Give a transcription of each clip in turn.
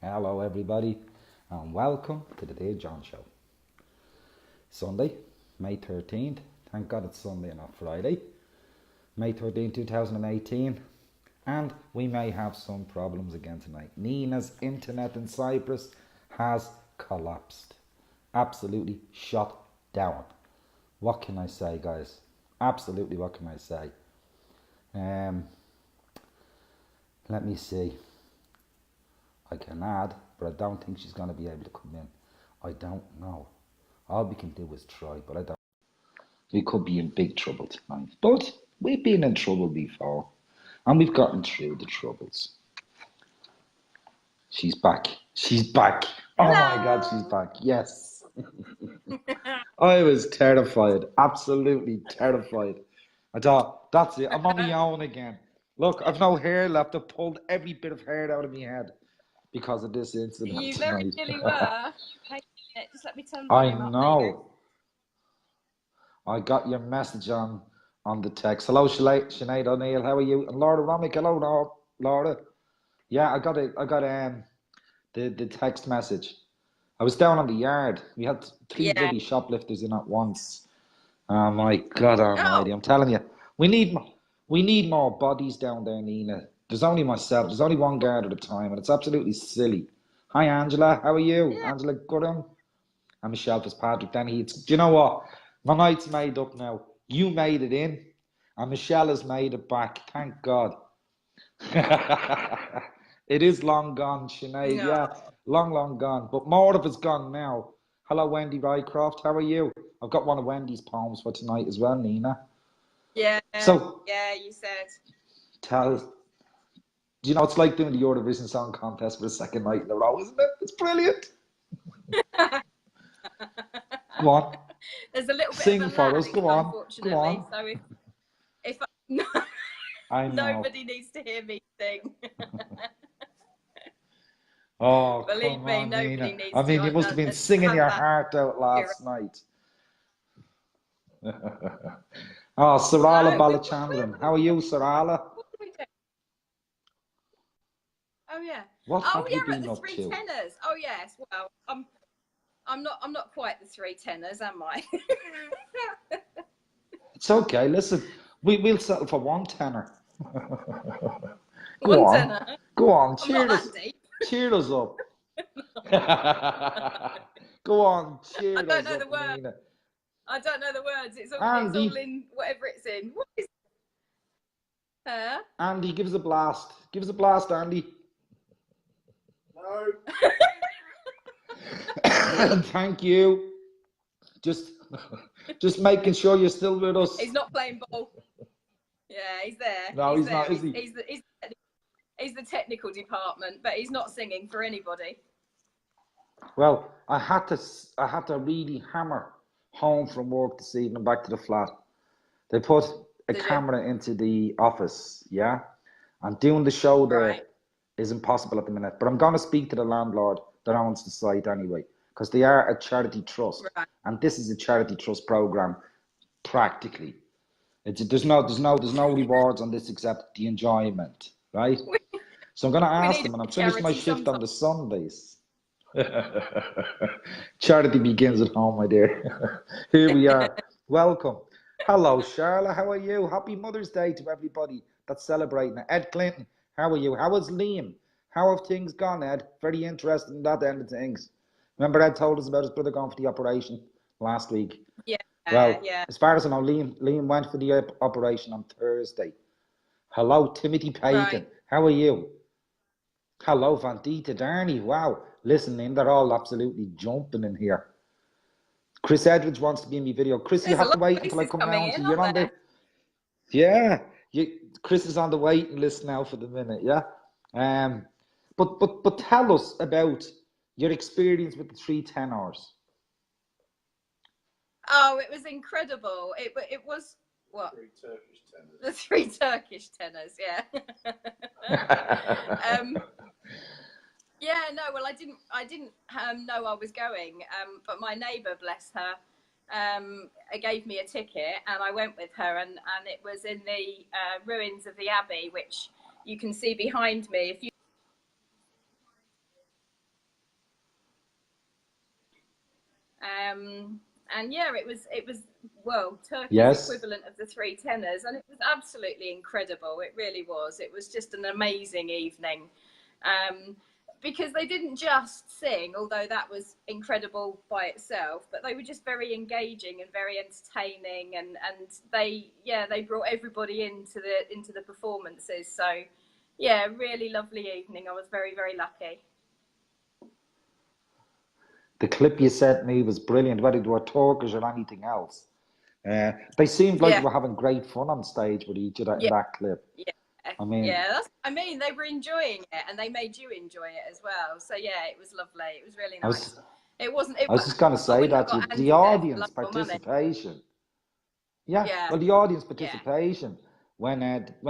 Hello, everybody, and welcome to the Dave John Show. Sunday, May 13th. Thank God it's Sunday and not Friday. May 13th, 2018. And we may have some problems again tonight. Nina's internet in Cyprus has collapsed. Absolutely shut down. What can I say, guys? Absolutely, what can I say? Let me see. I can add, but I don't think she's going to be able to come in. I don't know. All we can do is try, but I don't. We could be in big trouble tonight. But we've been in trouble before, and we've gotten through the troubles. She's back. She's back. Oh my God, she's back. Yes. I was terrified. Absolutely terrified. I thought, that's it. I'm on my own again. Look, I've no hair left. I've pulled every bit of hair out of my head because of this incident You tonight. very nearly were. Hey, just let me turn the I volume up. There you go. know. I got your message on the text. Hello, Sinead O'Neill. How are you? And Laura Romick. Hello, Laura. Yeah, I got the text message. I was down on the yard. We had three Yeah. bloody shoplifters in at once. Oh my God Almighty! I'm telling you, we need more bodies down there, Nina. There's only myself. There's only one guard at a time, and it's absolutely silly. Hi, Angela. How are you? Yeah. Angela Goodham. And Michelle Fitzpatrick. Then do you know what? My night's made up now. You made it in, and Michelle has made it back. Thank God. It is long gone, Sinead. No. Yeah, long gone. But more of it's gone now. Hello, Wendy Rycroft. How are you? I've got one of Wendy's poems for tonight as well, Nina. Yeah. So, yeah, you said. Do you know it's like doing the Eurovision Song Contest for the second night in a row, isn't it? It's brilliant. Go on. There's a little bit Sing of a for lag, us. Go on. unfortunately. Go on. So if I know. nobody needs to hear me sing. Oh, Believe come me, on, nobody Nina. needs I mean, to. you must have been singing your heart out last night. Oh, Sarala Balachandran. How are you, Sarala? What do we do? Oh yeah. What have you yeah, been at the up three to? tenors. Oh yes. Well, I'm not quite the three tenors, am I? It's okay. Listen, we'll settle for one tenor. Go One on. tenor. Go on. I'm not that deep. Cheer us up. Go on. Cheer I us don't know up, the words. Nina. I don't know the words. It's all in whatever it's in. What is Andy, give us a blast. Give us a blast, Andy. No. Thank you. Just making sure you're still with us. He's not playing ball. Yeah, he's there. No, he's not, is he? He's the technical department, but he's not singing for anybody. Well, I had to really hammer home from work this evening back to the flat. They put a camera into the office, yeah? And doing the show there is impossible at the minute. But I'm going to speak to the landlord that owns the site anyway, because they are a charity trust. Right. And this is a charity trust program, practically. There's no rewards on this except the enjoyment, right? So I'm going to ask them, and I'm finished my shift on the Sundays. Charity begins at home, my dear. Here we are. Welcome. Hello, Charlotte. How are you? Happy Mother's Day to everybody that's celebrating it. Ed Clinton, how are you? How is Liam? How have things gone, Ed? Very interested in that end of things. Remember Ed told us about his brother going for the operation last week? Yeah. Well, as far as I know, Liam went for the operation on Thursday. Hello, Timothy Payton. Right. How are you? Hello, Vandita Darney. Wow. Listen, they're all absolutely jumping in here. Chris Edwards wants to be in my video. Chris, you have to wait until I come round to you. You're on the... Yeah. Chris is on the waiting list now for the minute, yeah? But tell us about your experience with the three tenors. Oh, it was incredible. It was what? Three Turkish tenors. The three Turkish tenors, yeah. Yeah, no, well, I didn't know I was going, but my neighbour, bless her, gave me a ticket, and I went with her, and it was in the ruins of the Abbey, which you can see behind me. If you And yeah, it was well, Turkey's Yes. equivalent of the three tenors, and it was absolutely incredible. It really was. It was just an amazing evening. Um, because they didn't just sing, although that was incredible by itself, but they were just very engaging and very entertaining, and they brought everybody into the performances. So yeah, really lovely evening. I was very, very lucky. The clip you sent me was brilliant, whether they were Turkish or anything else. They seemed like they Yeah, were having great fun on stage with each other in yeah, that clip. yeah. I mean, Yeah, that's, I mean, they were enjoying it, and they made you enjoy it as well. So yeah, it was lovely. It was really I nice. was It wasn't. It. I was just going to I say wouldn't have that got the Andy there for audience love or money. participation. Yeah, Yeah, well, the audience yeah, participation when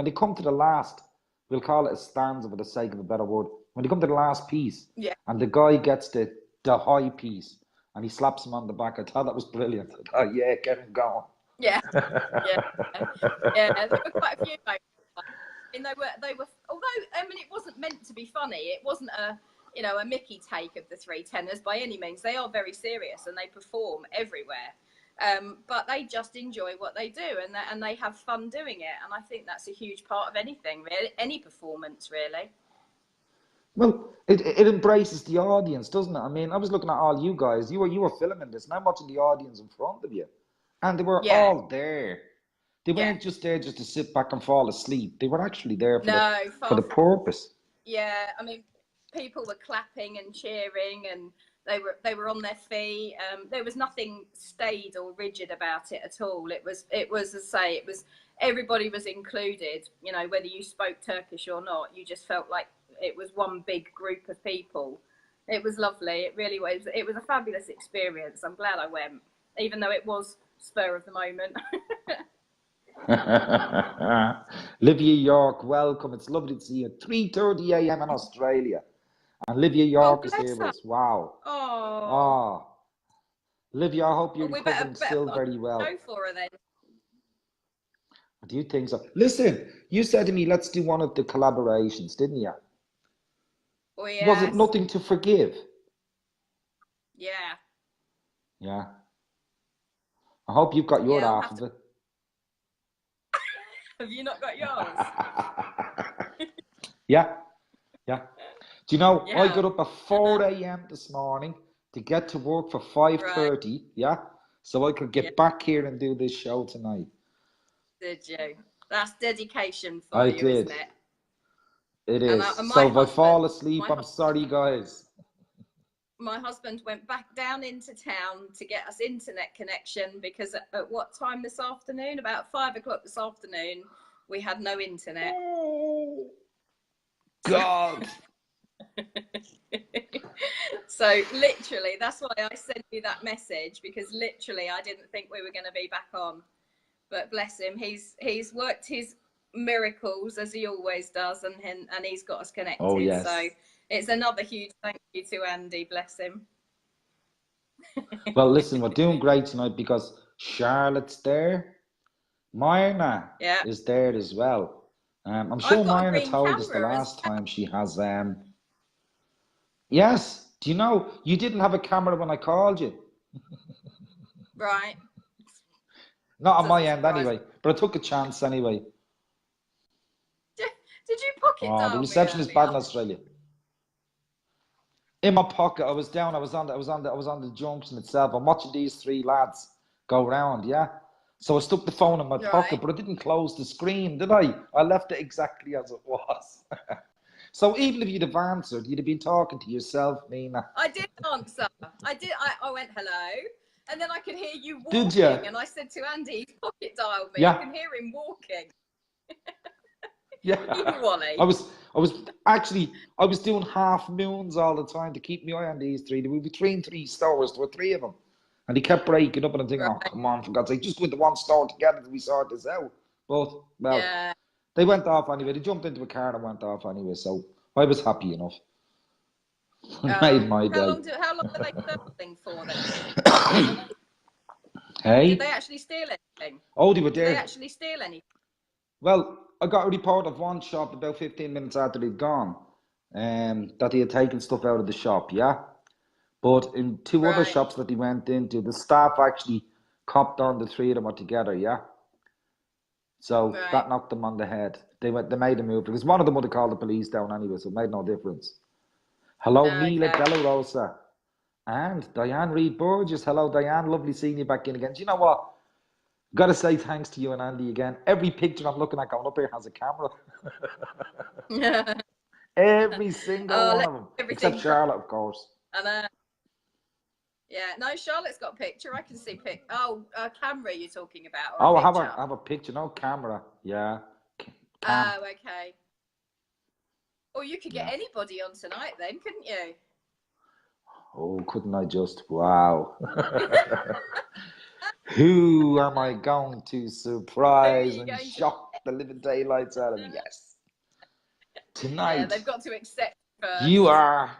they come to the last, we'll call it a stanza for the sake of a better word. When they come to the last piece, yeah, and the guy gets the high piece, and he slaps him on the back, I thought that was brilliant. I thought, yeah, get him going. yeah, yeah, yeah. There were quite a few moments. And they were. Although I mean, it wasn't meant to be funny. It wasn't a Mickey take of the three tenors by any means. They are very serious and they perform everywhere. But they just enjoy what they do, and they have fun doing it. And I think that's a huge part of anything, really, any performance, really. Well, it embraces the audience, doesn't it? I mean, I was looking at all you guys. You were filming this, and I'm watching the audience in front of you, and they were Yeah, all there. They yeah. weren't just there just to sit back and fall asleep. They were actually there No, for far the from. purpose. Yeah, I mean, people were clapping and cheering, and they were on their feet. There was nothing staid or rigid about it at all. It was as I say, it was everybody was included. You know, whether you spoke Turkish or not, you just felt like it was one big group of people. It was lovely. It really was. It was a fabulous experience. I'm glad I went, even though it was spur of the moment. Livia York, welcome. It's lovely to see you. 3:30 a.m. in Australia, and Livia Oh, York is here bless with her. us. Wow. Oh, Ah, Livia, I hope you're well, we better recovering better still put on very a well. show for her then. Do you think so? Listen, you said to me, let's do one of the collaborations, didn't you? Oh Was it yes, Nothing to Forgive? yeah, Yeah. I hope you've got your yeah. I'll half have of to. it. Have you not got yours? Yeah, yeah. Do you know, I Yeah. got up at 4 a.m. this morning to get to work for Right. 5:30, yeah? So I could Yeah. get back here and do this show tonight. Did you? That's dedication for I you, isn't did. it? It And, is. and So if I fall asleep, my I'm husband, sorry, guys. my husband went back down into town to get us internet connection because at what time this afternoon? About 5 o'clock this afternoon, we had no internet. Oh, So, God. so literally, that's why I sent you that message, because literally I didn't think we were going to be back on. But bless him, he's worked his miracles as he always does, and he's got us Oh, connected. So yes. it's another huge thank you to Andy. Bless him. Well, listen, we're doing great tonight because Charlotte's there. Myrna Yeah, is there as well. I'm I've sure got a Myrna green told us the camera as last time she has. Yes. Do you know you didn't have a camera when I called you? right. Not on my Doesn't end surprise me. anyway, but I took a chance anyway. Did you pocket Oh, the dial me reception is bad earlier? in Australia. In my pocket, I was down. I was on the junction itself. I'm watching these three lads go round. Yeah. So I stuck the phone in my pocket, Right. but I didn't close the screen, did I? I left it exactly as it was. So even if you'd have answered, you'd have been talking to yourself, Nina. I did answer. I did. I went hello, and then I could hear you Did you? walking, and I said to Andy, he's pocket dialed me. I Yeah. can hear him walking. Yeah. You Wally. I was doing half moons all the time to keep my eye on these three. They were between three stores. There were three of them. And he kept breaking up and I'm thinking, oh, Right. come on, for God's sake, just go into one store together till we sort this out. But, well, Yeah. they went off anyway. They jumped into a car and went off anyway. So I was happy enough. It made my How day. long were they circling for then? Did Hey? they actually steal anything? Oh, they were Did they there. actually steal anything? Well, I got a report of one shop about 15 minutes after they'd gone, that they had taken stuff out of the shop, yeah? But in two other Right. shops that they went into, the staff actually copped on the three of them were together, yeah? So Right. that knocked them on the head. They made a move because one of them would have called the police down anyway, so it made no difference. Hello, Mila Okay. Della Rosa and Diane Reed Burgess. Hello, Diane. Lovely seeing you back in again. Do you know what? Got to say thanks to you and Andy again. Every picture I'm looking at going up here has a camera. Every single Oh, one let of them, except everything. Charlotte, of course. And yeah, no, Charlotte's got a picture. I can see Oh, a camera you're talking about, or a Oh, picture? I have a picture, no camera. Yeah, cam. Oh, okay. Or you could get Yeah. anybody on tonight then, couldn't you? Oh, couldn't I just? Wow. Who am I going to Who are surprise you and going to? shock the living daylights out of? Yes. Yeah, Tonight, they've got to accept you first. are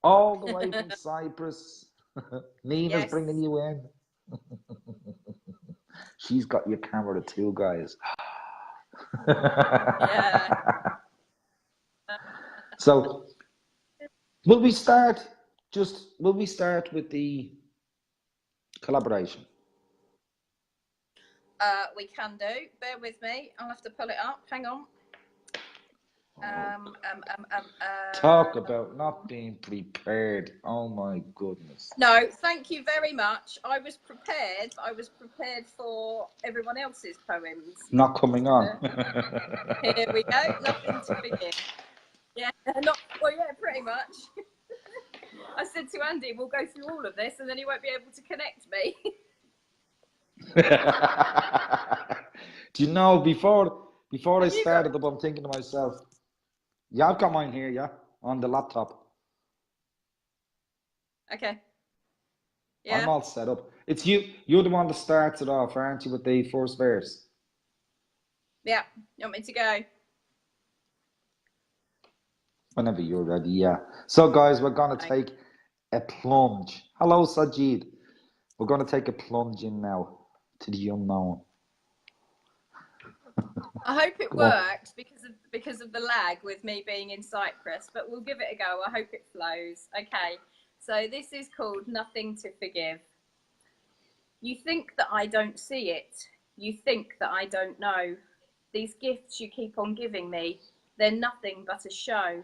all the way from Cyprus. Nina's Yes. bringing you in. She's got your camera too, guys. Yeah. So, will we start? Will we start with the collaboration? We can do. Bear with me. I'll have to pull it up. Hang on. Talk about not being prepared. Oh my goodness. No, thank you very much. I was prepared. I was prepared for everyone else's poems. Not coming on. Here we go. Nothing to begin. Yeah, well, yeah, pretty much. I said to Andy, we'll go through all of this and then he won't be able to connect me. Do you know, before I Have you got? started up, I'm thinking to myself, yeah, I've got mine here, yeah, on the laptop. Okay. I'm Yeah. all set up. It's you're the one that starts it off, aren't you, with the first verse? Yeah. You want me to go? Whenever you're ready, yeah. So, guys, we're going to take a plunge. Hello, Sajid. We're going to take a plunge in now to the unknown. I hope it Come on. works because of the lag with me being in Cyprus, but we'll give it a go. I hope it flows. Okay. So this is called Nothing to Forgive. You think that I don't see it. You think that I don't know. These gifts you keep on giving me, they're nothing but a show.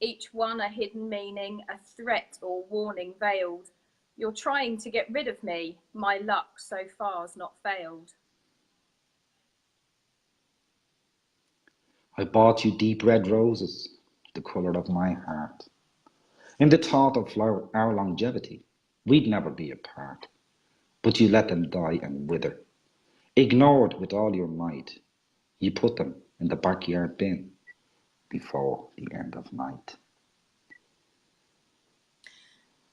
Each one a hidden meaning, a threat or warning veiled. You're trying to get rid of me. My luck so far's not failed. I bought you deep red roses, the colour of my heart. In the thought of our longevity, we'd never be apart. But you let them die and wither. Ignored with all your might, you put them in the backyard bin before the end of night.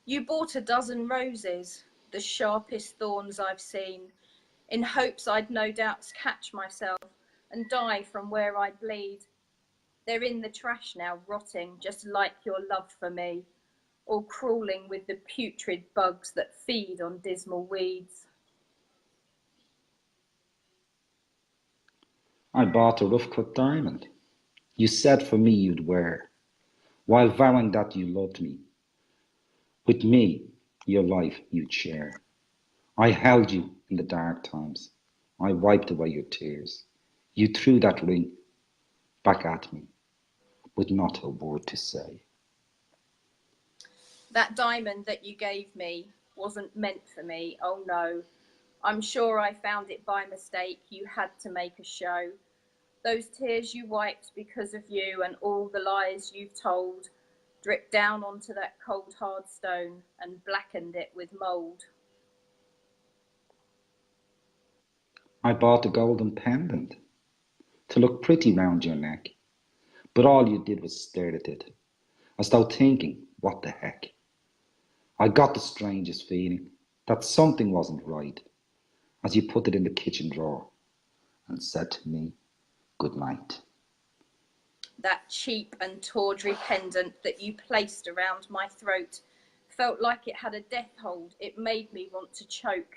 You bought a dozen roses, the sharpest thorns I've seen, in hopes I'd no doubts catch myself and die from where I bleed. They're in the trash now, rotting, just like your love for me, all crawling with the putrid bugs that feed on dismal weeds. I bought a rough cut diamond. You said for me you'd wear, while vowing that you loved me. With me, your life you'd share. I held you in the dark times. I wiped away your tears. You threw that ring back at me with not a word to say. That diamond that you gave me wasn't meant for me, oh no. I'm sure I found it by mistake, you had to make a show. Those tears you wiped because of you and all the lies you've told dripped down onto that cold hard stone and blackened it with mould. I bought a golden pendant to look pretty round your neck, but all you did was stare at it, as though thinking, what the heck? I got the strangest feeling that something wasn't right as you put it in the kitchen drawer and said to me, good night. That cheap and tawdry pendant that you placed around my throat felt like it had a death hold. It made me want to choke.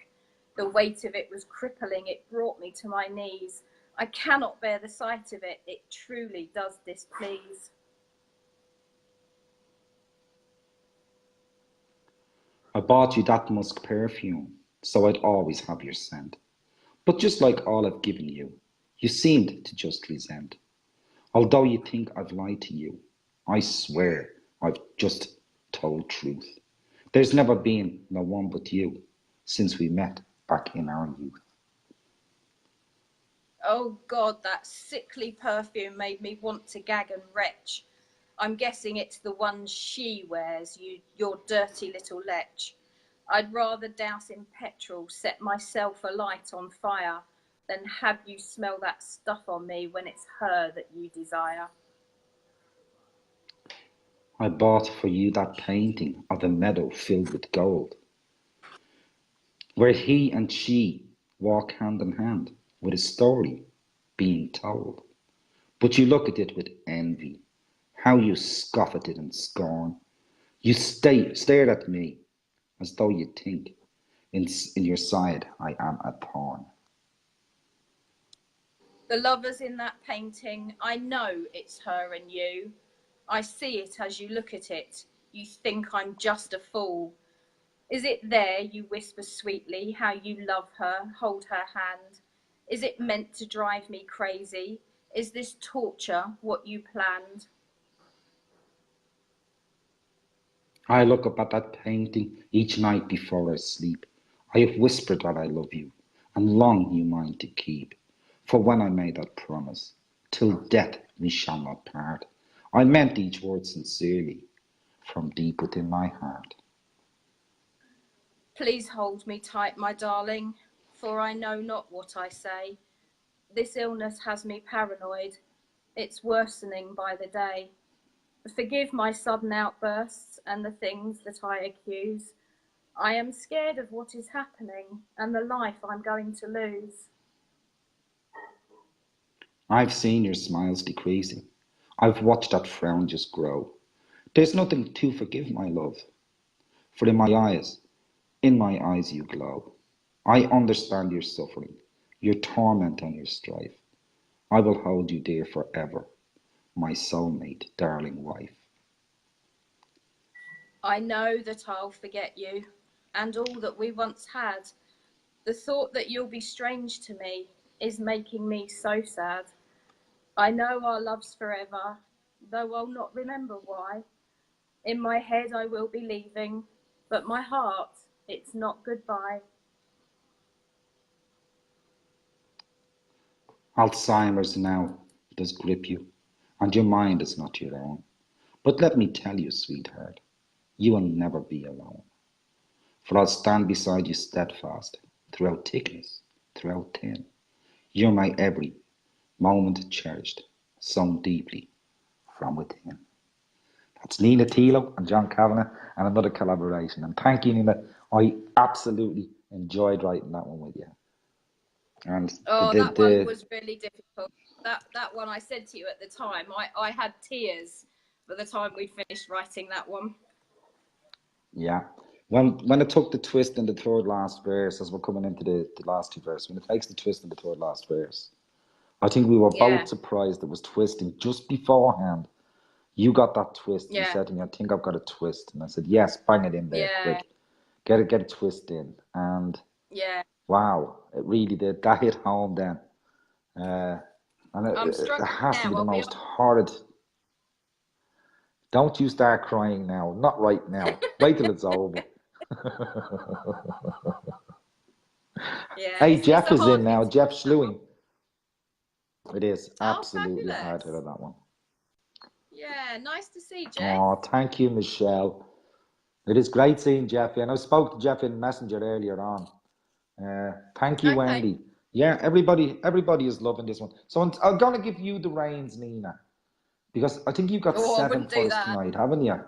The weight of it was crippling. It brought me to my knees. I cannot bear the sight of it. It truly does displease. bought you that musk perfume, so I'd always have your scent. But just like all I've given you, you seemed to just resent. Although you think I've lied to you, I swear I've just told truth. There's never been no one but you since we met back in our youth. Oh God, that sickly perfume made me want to gag and retch. I'm guessing it's the one she wears, your dirty little lech. I'd rather douse in petrol, set myself alight on fire, than have you smell that stuff on me when it's her that you desire. I bought for you that painting of a meadow filled with gold, where he and she walk hand in hand with a story being told. But you look at it with envy, how you scoff at it in scorn. You stared at me as though you think in your side I am a thorn. The lovers in that painting, I know it's her and you. I see it as you look at it. You think I'm just a fool. Is it there you whisper sweetly how you love her, hold her hand? Is it meant to drive me crazy? Is this torture what you planned? I look up at that painting each night before I sleep. I have whispered that I love you, and long you mine to keep. For when I made that promise, till death we shall not part, I meant each word sincerely, from deep within my heart. Please hold me tight, my darling, for I know not what I say. This illness has me paranoid. It's worsening by the day. Forgive my sudden outbursts and the things that I accuse. I am scared of what is happening and the life I'm going to lose. I've seen your smiles decreasing. I've watched that frown just grow. There's nothing to forgive, my love, for in my eyes you glow. I understand your suffering, your torment and your strife. I will hold you dear forever, my soulmate, darling wife. I know that I'll forget you and all that we once had. The thought that you'll be strange to me is making me so sad. I know our love's forever, though I'll not remember why. In my head I will be leaving, but my heart, it's not goodbye. Alzheimer's now does grip you, and your mind is not your own. But let me tell you, sweetheart, you will never be alone. For I'll stand beside you steadfast, throughout thickness, throughout thin. You're my every moment cherished, sown deeply from within. That's Nina Tilo and John Kavanagh and another collaboration. And thank you, Nina. I absolutely enjoyed writing that one with you. And Oh, that one was really difficult. That one I said to you at the time, I had tears by the time we finished writing that one. Yeah. When it took the twist in the third last verse, as we're coming into the last two verses, when it takes the twist in the third last verse, I think we were both surprised it was twisting just beforehand. You got that twist. You said to me, I think I've got a twist. And I said, yes, bang it in there quick. Get a twist in. And wow, it really did. That hit home then. And it has to be the most horrid. Don't you start crying now. Not right now. Wait till it's over. Hey, Jeff is in now. Jeff Schluing. It is absolutely hard to hear that one. Yeah, nice to see Jeff. Oh, thank you, Michelle. It is great seeing Jeff. And I spoke to Jeff in Messenger earlier on. Thank you, Wendy. Yeah, everybody is loving this one. So I'm going to give you the reins, Nina, because I think you've got 7 for us tonight, haven't you?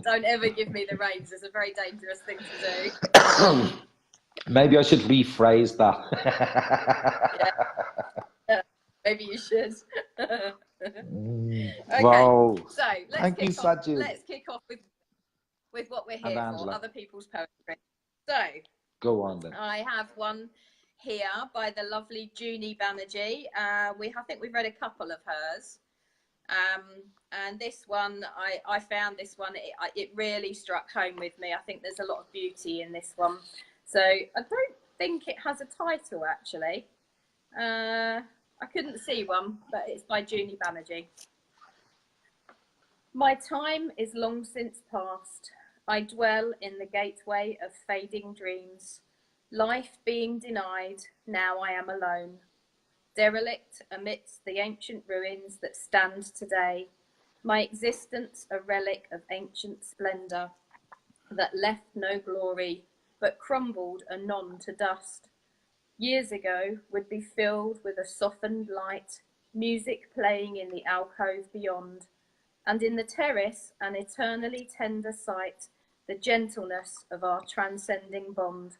Don't ever give me the reins. It's a very dangerous thing to do. Maybe I should rephrase that. Yeah, maybe you should. Okay, wow. So let's kick off with what we're here for, other people's poetry. So go on then. I have one here by the lovely Junie Banerjee. I think we've read a couple of hers. And this one, I found this one, it really struck home with me. I think there's a lot of beauty in this one. So I don't think it has a title, actually. I couldn't see one, but it's by Junie Banerjee. My time is long since past. I dwell in the gateway of fading dreams. Life being denied, now I am alone. Derelict amidst the ancient ruins that stand today. My existence a relic of ancient splendour that left no glory, but crumbled anon to dust. Years ago would be filled with a softened light, music playing in the alcove beyond, and in the terrace an eternally tender sight, the gentleness of our transcending bond.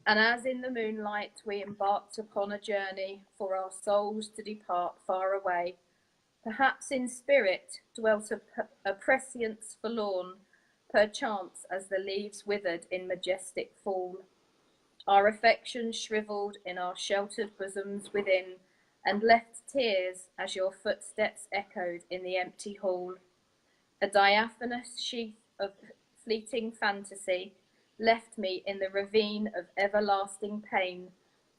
And as in the moonlight we embarked upon a journey for our souls to depart far away, perhaps in spirit dwelt a prescience forlorn, perchance as the leaves withered in majestic fall. Our affections shrivelled in our sheltered bosoms within, and left tears as your footsteps echoed in the empty hall. A diaphanous sheath of fleeting fantasy left me in the ravine of everlasting pain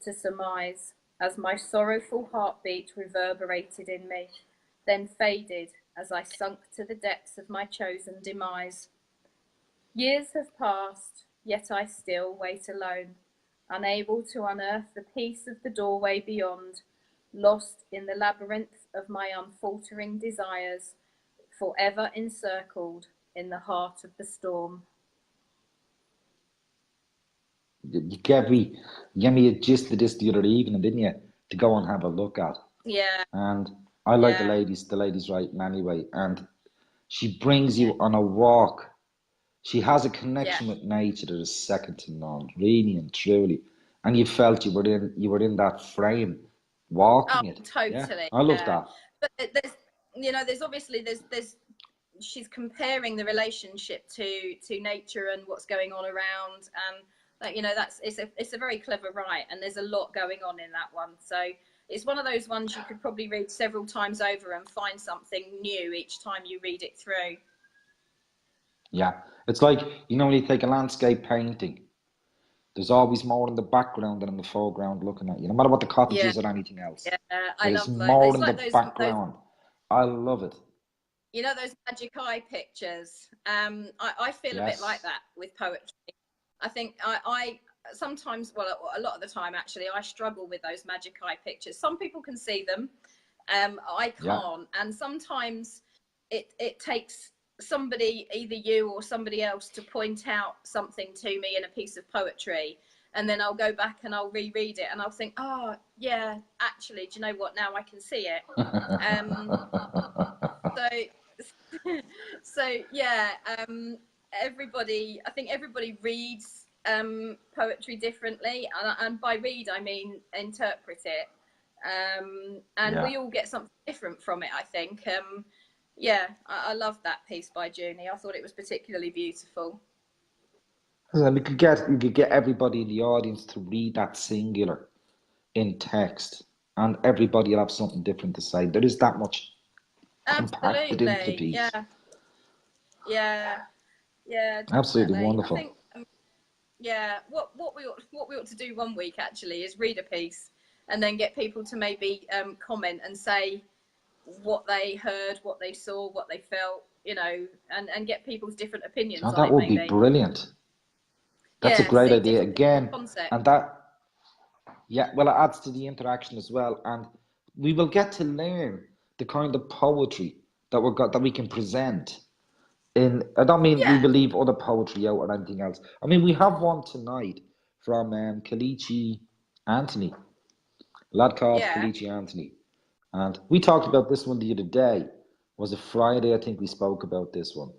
to surmise, as my sorrowful heartbeat reverberated in me, then faded as I sunk to the depths of my chosen demise. Years have passed, yet I still wait alone, unable to unearth the peace of the doorway beyond, lost in the labyrinth of my unfaltering desires, forever encircled in the heart of the storm. You gave me a gist of this the other evening, didn't you? To go and have a look at. Yeah. And I like Yeah. the ladies writing anyway. And she brings you on a walk. She has a connection with nature that is second to none, really and truly. And you felt you were in that frame, walking it. Totally. Yeah, I love that. But there's obviously she's comparing the relationship to nature and what's going on around, and it's a very clever write, and there's a lot going on in that one. So it's one of those ones you could probably read several times over and find something new each time you read it through. Yeah, it's like, when you take a landscape painting, there's always more in the background than in the foreground looking at you, no matter what the cottages or anything else. I There's love more those. in the background. I love it. Those magic eye pictures. I feel a bit like that with poetry. I think I sometimes, well, a lot of the time actually, I struggle with those magic eye pictures. Some people can see them, I can't, and sometimes it takes somebody, either you or somebody else, to point out something to me in a piece of poetry, and then I'll go back and I'll reread it and I'll think, oh yeah, actually, do you know what, now I can see it. So yeah, I think everybody reads poetry differently, and by read I mean interpret it, and we all get something different from it, I think. I love that piece by Junie. I thought it was particularly beautiful. We could get everybody in the audience to read that singular in text, and everybody will have something different to say. There is that much compacted into the piece. Yeah. Absolutely definitely. wonderful. I think, what we ought to do one week actually is read a piece and then get people to maybe comment and say what they heard, what they saw, what they felt, and get people's different opinions on it. That would be brilliant. That's a great idea again, and well, it adds to the interaction as well, and we will get to learn the kind of poetry that we can present. I don't mean we will leave other poetry out or anything else. I mean, we have one tonight from Kelechi Anthony, a lad called Kelechi Anthony, and we talked about this one the other day. Was it Friday? I think we spoke about this one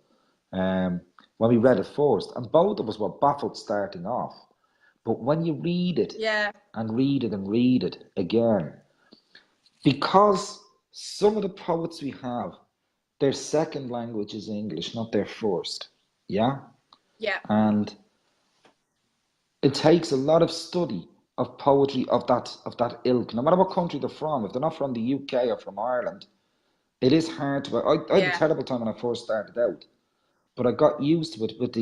when we read it first, and both of us were baffled starting off. But when you read it and read it and read it again, because some of the poets we have, their second language is English, not their first. Yeah? And it takes a lot of study of poetry of that ilk, no matter what country they're from. If they're not from the UK or from Ireland, It is hard to. I had a Yeah, terrible time when I first started out, but I got used to it with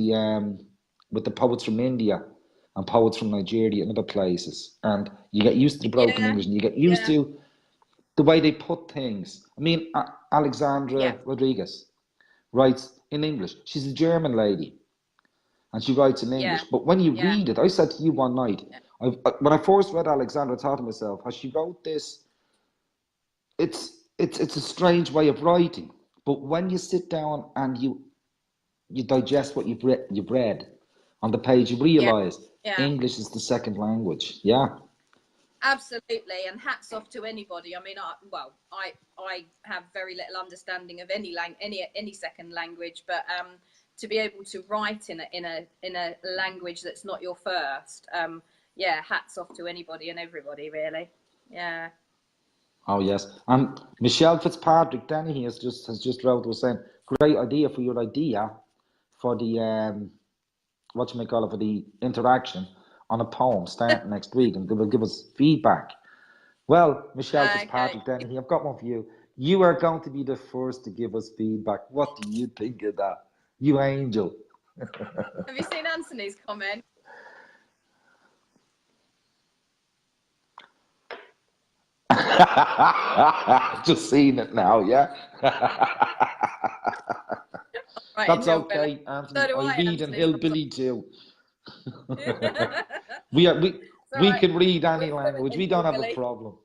the poets from India and poets from Nigeria and other places, and you get used to the broken yeah, English, and you get used yeah, to the way they put things. I mean, yeah, Alexandra Rodriguez writes in English. She's a German lady, and she writes in yeah, English. But when you yeah, read it, I said to you one night, when I first read Alexandra, I thought to myself, as she wrote this, it's a strange way of writing. But when you sit down and you digest what you've read on the page, you yeah, realise yeah. English is the second language. Yeah. Absolutely, and hats off to anybody. I mean, I have very little understanding of any second language, but to be able to write in a language that's not your first, yeah, hats off to anybody and everybody, really. Yeah. Oh yes. And Michelle Fitzpatrick Dennehy has just wrote was saying, great idea for your idea for the whatchamacallit, for the interaction on a poem starting next week, and they will give us feedback. Well, Michelle Okay. Fitzpatrick Dennehy, I've got one for you. You are going to be the first to give us feedback. What do you think of that? You angel. Have you seen Anthony's comment? Just seen it now, yeah. Right in That's Hillbilly. okay, So Anthony. do I I, read in Anthony. So Hillbilly too. it's We are we all we right. can read We're any fluent language. in We don't have a Hillbilly. problem.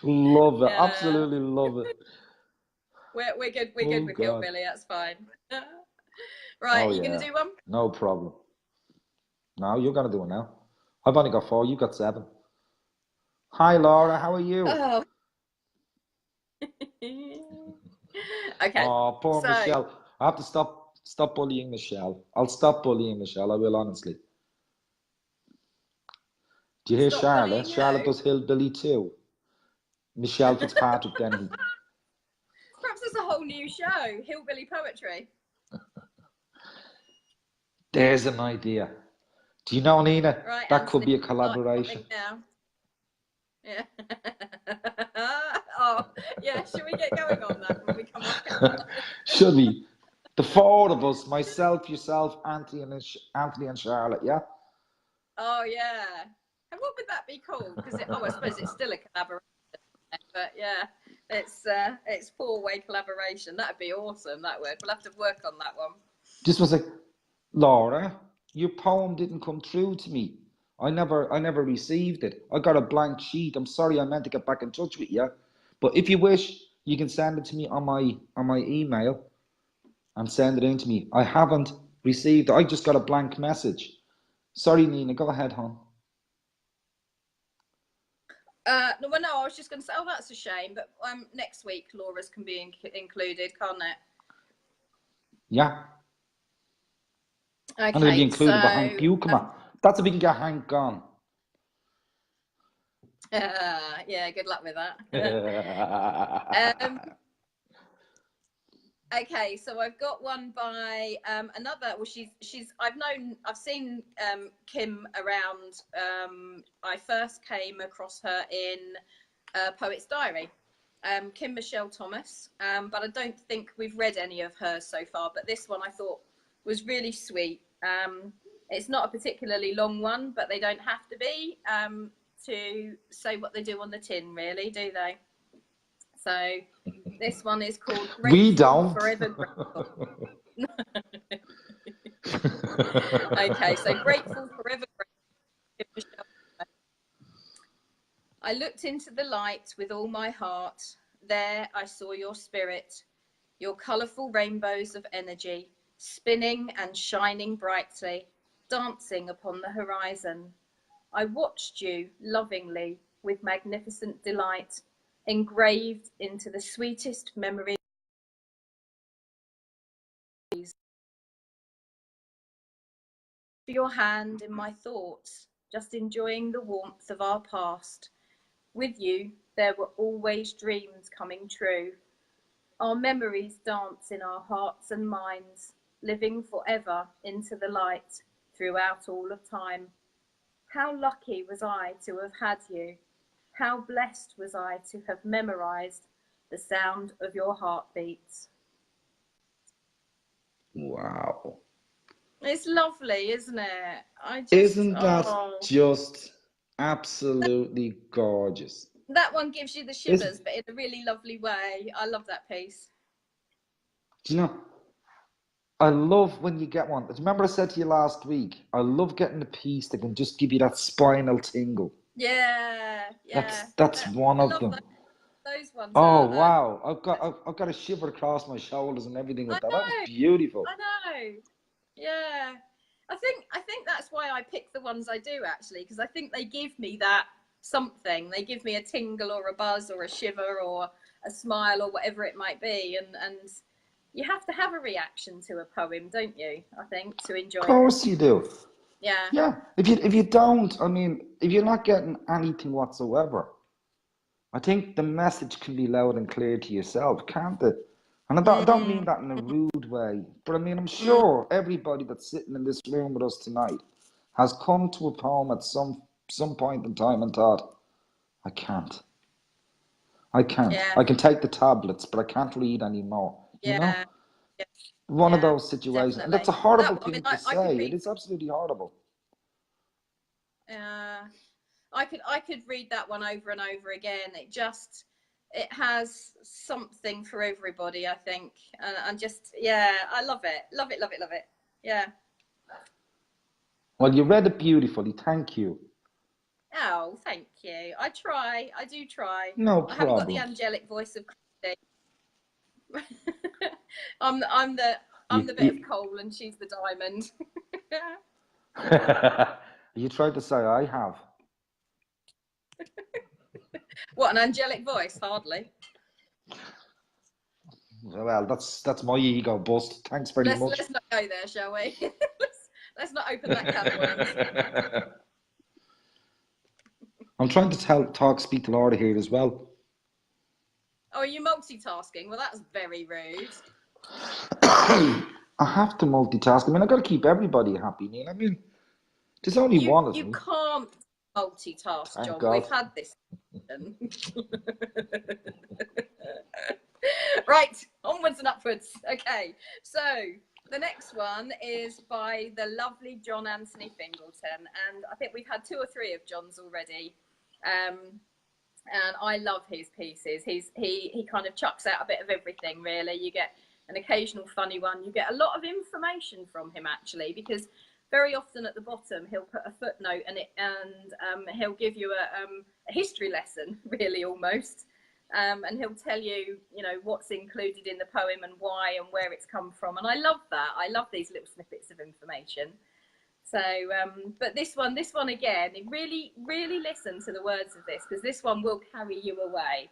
Love it. Yeah. Absolutely love it. We're good. We're good Oh with God. Hillbilly. That's fine. Right, Oh you gonna yeah. do one? No problem. Now you're gonna do it now. I've only got four. You got seven. Hi Laura, how are you? Oh. Okay. Oh, poor So Michelle. I have to stop bullying Michelle. I'll stop bullying Michelle. I will honestly. Do you hear stop Charlotte? bullying Charlotte who? does hillbilly too. Michelle Fitzpatrick Dennehy. Perhaps there's a whole new show, Hillbilly Poetry. There's an idea. Do you know, Nina? Right, That could Anthony, be a start collaboration. something now. Yeah. Oh, yeah. Should we get going on that when we come off? Should we? The four of us, myself, yourself, Anthony and Charlotte, yeah? Oh, yeah. And what would that be called? Because oh, I suppose it's still a collaboration, but yeah, it's four-way collaboration. That'd be awesome. That would. We'll have to work on that one. Just was like, Laura, your poem didn't come through to me. I never received it. I got a blank sheet. I'm sorry, I meant to get back in touch with you. But if you wish, you can send it to me on my email and send it in to me. I haven't received it. I just got a blank message. Sorry, Nina, go ahead, hon. No, well, no, I was just going to say, oh, that's a shame. But next week, Laura's can be included, can't it? Yeah. And it'll be Okay, so included with Hank Buchema. That's if we can get Hank gone. yeah, good luck with that. um, okay, so I've got one by another. Well, I've seen Kim around. I first came across her in Poet's Diary. Kim Michelle Thomas, but I don't think we've read any of hers so far. But this one I thought was really sweet. It's not a particularly long one, but they don't have to be to say what they do on the tin, really, do they? So this one is called We Grateful, don't. Forever Grateful. Okay, so Grateful, Forever Grateful. I looked into the light with all my heart. There I saw your spirit, your colourful rainbows of energy, spinning and shining brightly, dancing upon the horizon. I watched you lovingly with magnificent delight, engraved into the sweetest memories. Your hand in my thoughts, just enjoying the warmth of our past. With you, there were always dreams coming true. Our memories dance in our hearts and minds, living forever into the light throughout all of time. How lucky was I to have had you? How blessed was I to have memorized the sound of your heartbeats. Wow. It's lovely, isn't it? Isn't that just absolutely gorgeous? That one gives you the shivers, but in a really lovely way. I love that piece. Do you know, I love when you get one. Remember I said to you last week, I love getting a piece that can just give you that spinal tingle. Yeah. That's one of them. Those ones. Oh wow! I've got a shiver across my shoulders and everything with that. That was beautiful. I know. Yeah. I think that's why I pick the ones I do, actually, because I think they give me that something. They give me a tingle or a buzz or a shiver or a smile or whatever it might be, and you have to have a reaction to a poem, don't you? I think, to enjoy it. Of course you do. Yeah. Yeah. If you don't, I mean, if you're not getting anything whatsoever, I think the message can be loud and clear to yourself, can't it? And I don't mean that in a rude way, but I mean, I'm sure everybody that's sitting in this room with us tonight has come to a poem at some point in time and thought, I can't. Yeah. I can take the tablets, but I can't read anymore. You know? Yeah. One of those situations. Definitely. And that's a horrible thing to say. It is absolutely horrible. I could read that one over and over again. It has something for everybody, I think. And just, yeah, I love it. Love it. Yeah. Well, you read it beautifully. Thank you. Oh, thank you. I do try. No problem. I haven't got the angelic voice of Christy. I'm the bit of coal and she's the diamond. You tried to say I have. What, an angelic voice? Hardly. Well, that's my ego bust. Thanks very much. Let's not go there, shall we? let's not open that can of worms. I'm trying to speak to Laura here as well. Oh, are you multitasking? Well, that's very rude. I have to multitask. I mean, I've got to keep everybody happy, Neil. I mean, there's only one of them. You can't multitask, Thank John. God. We've had this. Right, onwards and upwards. Okay, so the next one is by the lovely John Anthony Fingleton, and I think we've had 2 or 3 of John's already. And I love his pieces. He kind of chucks out a bit of everything, really. You get an occasional funny one. You get a lot of information from him, actually, because very often at the bottom he'll put a footnote and he'll give you a history lesson, really, almost. And he'll tell you, what's included in the poem and why and where it's come from. And I love that. I love these little snippets of information. So, but this one again, really, really listen to the words of this, because this one will carry you away.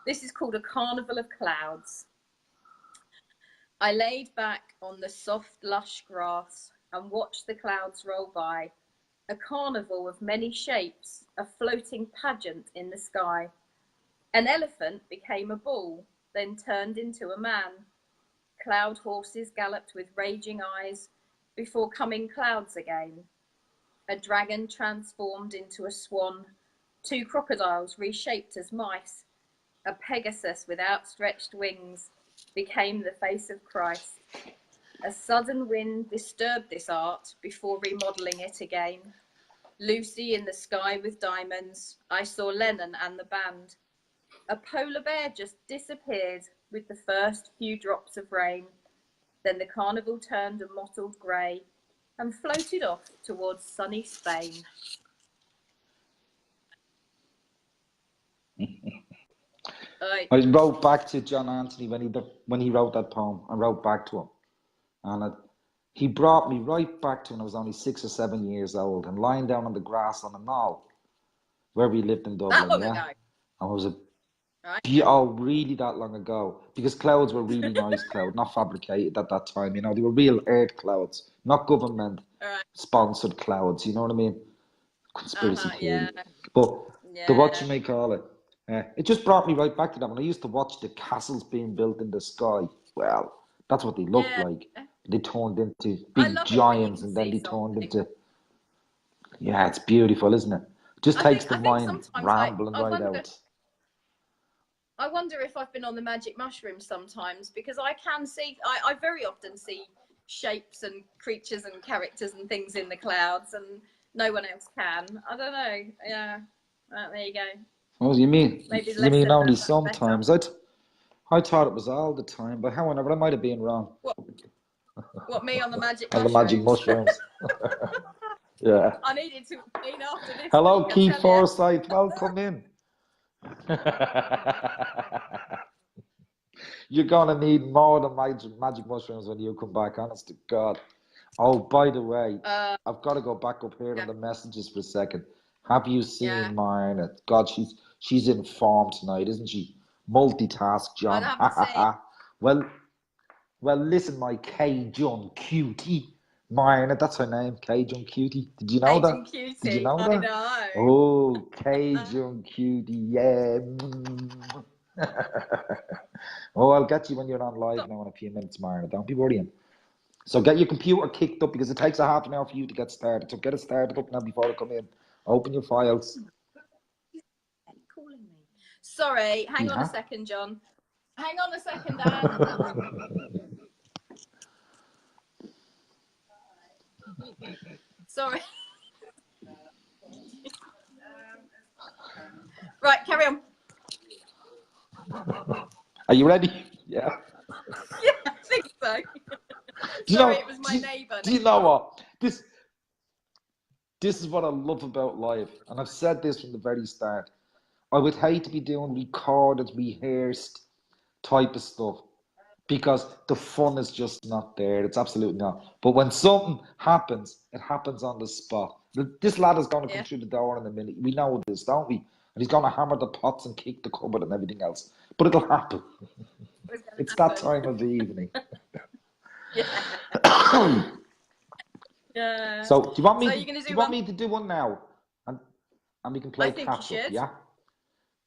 This is called A Carnival of Clouds. I laid back on the soft, lush grass and watched the clouds roll by, a carnival of many shapes, a floating pageant in the sky. An elephant became a bull, then turned into a man. Cloud horses galloped with raging eyes, before coming clouds again. A dragon transformed into a swan, 2 crocodiles reshaped as mice. A Pegasus with outstretched wings became the face of Christ. A sudden wind disturbed this art before remodeling it again. Lucy in the sky with diamonds, I saw Lennon and the band. A polar bear just disappeared with the first few drops of rain. Then the carnival turned a mottled grey and floated off towards sunny Spain. I wrote back to John Anthony when he wrote that poem. I wrote back to him, and he brought me right back to when I was only 6 or 7 years old and lying down on the grass on a knoll where we lived in Dublin. That long ago. And it was really that long ago, because clouds were really nice clouds, not fabricated at that time. They were real earth clouds, not government sponsored clouds. You know what I mean? Conspiracy theory. Yeah. But the whatchamacallit, it just brought me right back to that when I used to watch the castles being built in the sky. Well, that's what they looked like. They turned into big giants, and then they turned into. Yeah, it's beautiful, isn't it? Just takes the I think mind sometimes rambling I right wonder. out. I wonder if I've been on the magic mushroom sometimes because I can see. I very often see shapes and creatures and characters and things in the clouds, and no one else can. I don't know. Yeah, there you go. Oh, Maybe you less mean said only about that better. sometimes? I thought it was all the time, but however, I might have been wrong. What, me on the magic On the magic mushrooms? mushrooms. Yeah. I needed to clean after this Hello, week, I Keith tell you. Forsyth. Welcome in. You're gonna need more than magic mushrooms when you come back. Honest to God. Oh, by the way, I've got to go back up here Yeah, on the messages for a second. Have you yeah. seen Marna? God, she's in form tonight, isn't she? Multitask, I John. haven't seen. Well, listen, my Cajun cutie. Marna, that's her name, Cajun cutie. Did you know that? Cajun Did you cutie. know I that? know. Oh, Cajun cutie, yeah. Oh, I'll get you when you're on live now in a few minutes, Marna. Don't be worrying. So get your computer kicked up because it takes a half an hour for you to get started. So get it started up now before I come in. Open your files. Calling me. Sorry, hang on a Yeah. second, John. Hang on a second, Dad. Sorry. Right, carry on. Are you ready? Yeah. Yeah, I think so. Sorry, it was my neighbour. Do you know what? This is what I love about live, and I've said this from the very start. I would hate to be doing recorded, rehearsed type of stuff because the fun is just not there. It's absolutely not. But when something happens, it happens on the spot. This lad is going to come through the door in a minute. We know this, don't we? And he's going to hammer the pots and kick the cupboard and everything else. But it'll happen. It's that time of the evening. Yeah. Yeah. So do you want me? So Do you're gonna do you want one? me to do one now, and we can I play think you catch up? should. Yeah.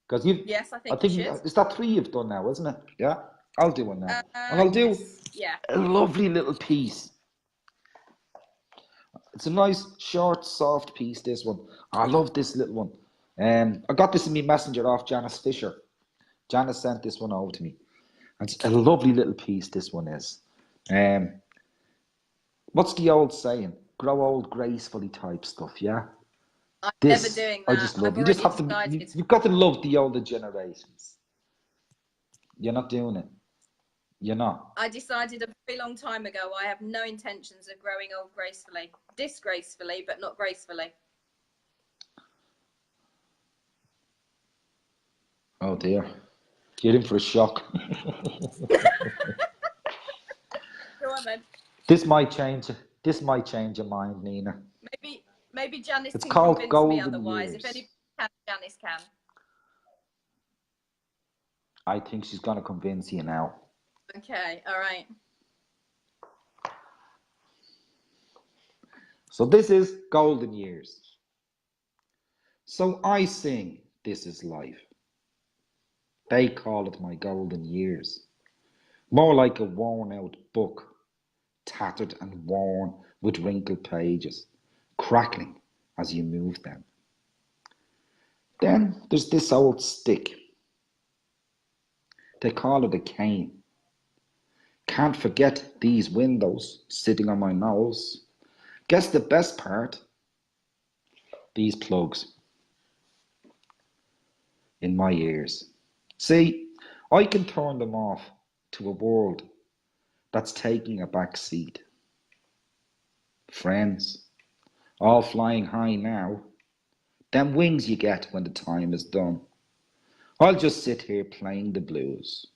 Because you, Yes, I I think you think should. is that three you've done now, isn't it? Yeah. I'll do one now, and I'll do Yes. Yeah. a lovely little piece. It's a nice, short, soft piece. This one, I love this little one. I got this in my messenger off Janice Fisher. Janice sent this one over to me. It's a lovely little piece. This one is. What's the old saying? Grow old gracefully type stuff. Yeah. I'm never This doing I that. just I've love. You just already have to. decided. You've got to love the older generations. You're not doing it. You're not. I decided a very long time ago I have no intentions of growing old gracefully. Disgracefully, but not gracefully. Oh dear. You're in for a shock. Go on then. This might change. This might change your mind, Nina. Maybe Janice It's can called convince me Golden otherwise. If Years. anybody can, Janice can. I think she's going to convince you now. Okay, all right. So this is Golden Years. So I sing This Is Life. They call it my golden years. More like a worn out book, tattered and worn with wrinkled pages, crackling as you move them. Then there's this old stick. They call it a cane. Can't forget these windows sitting on my nose. Guess the best part? These plugs in my ears. See, I can turn them off to a world that's taking a back seat. Friends, all flying high now. Them wings you get when the time is done. I'll just sit here playing the blues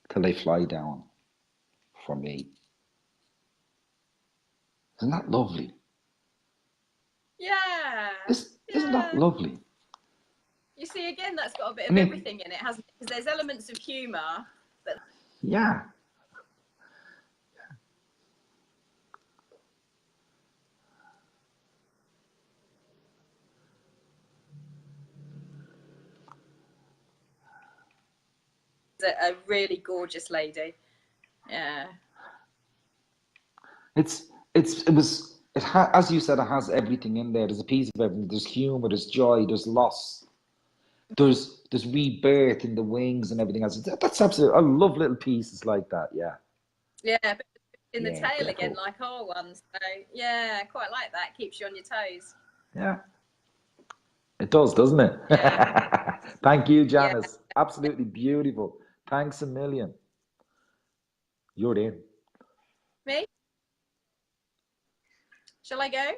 till they fly down for me. Isn't that lovely? Yeah. Isn't that lovely? You see, again, that's got a bit of everything in it, hasn't it? Because there's elements of humour. But yeah. a really gorgeous lady. Yeah. It was as you said, it has everything in there. There's a piece of everything. There's humor, there's joy, there's loss, there's rebirth in the wings and everything else. That's absolutely. I love little pieces like that. Yeah, Yeah, but in the yeah, tail again, defo. like our ones. So yeah, quite like that. Keeps you on your toes. Yeah, it does, doesn't it? Yeah, Thank you, yeah. Janice. Absolutely beautiful. Thanks a million. You're in. Me? Shall I go?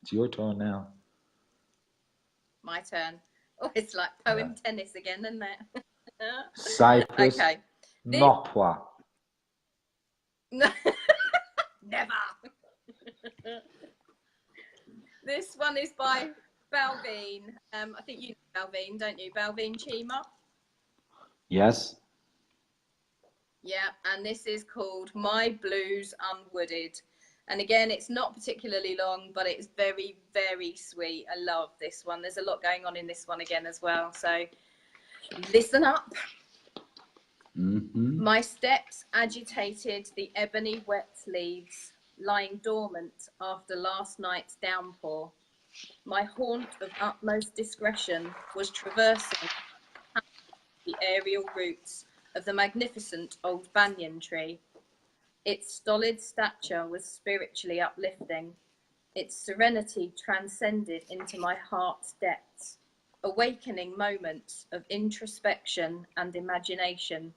It's your turn now. My turn. Oh, it's like Yeah. poem tennis again, isn't it? Cyprus, Okay. This Nopwa. never. This one is by Balveen. I think you know Balveen, don't you? Balveen Chima. Yes. Yeah, and this is called My Blues Unwooded. And again, it's not particularly long, but it's very, very sweet. I love this one. There's a lot going on in this one again as well. So listen up. Mm-hmm. My steps agitated the ebony wet leaves, lying dormant after last night's downpour. My haunt of utmost discretion was traversing the aerial roots of the magnificent old banyan tree. Its stolid stature was spiritually uplifting. Its serenity transcended into my heart's depths, awakening moments of introspection and imagination.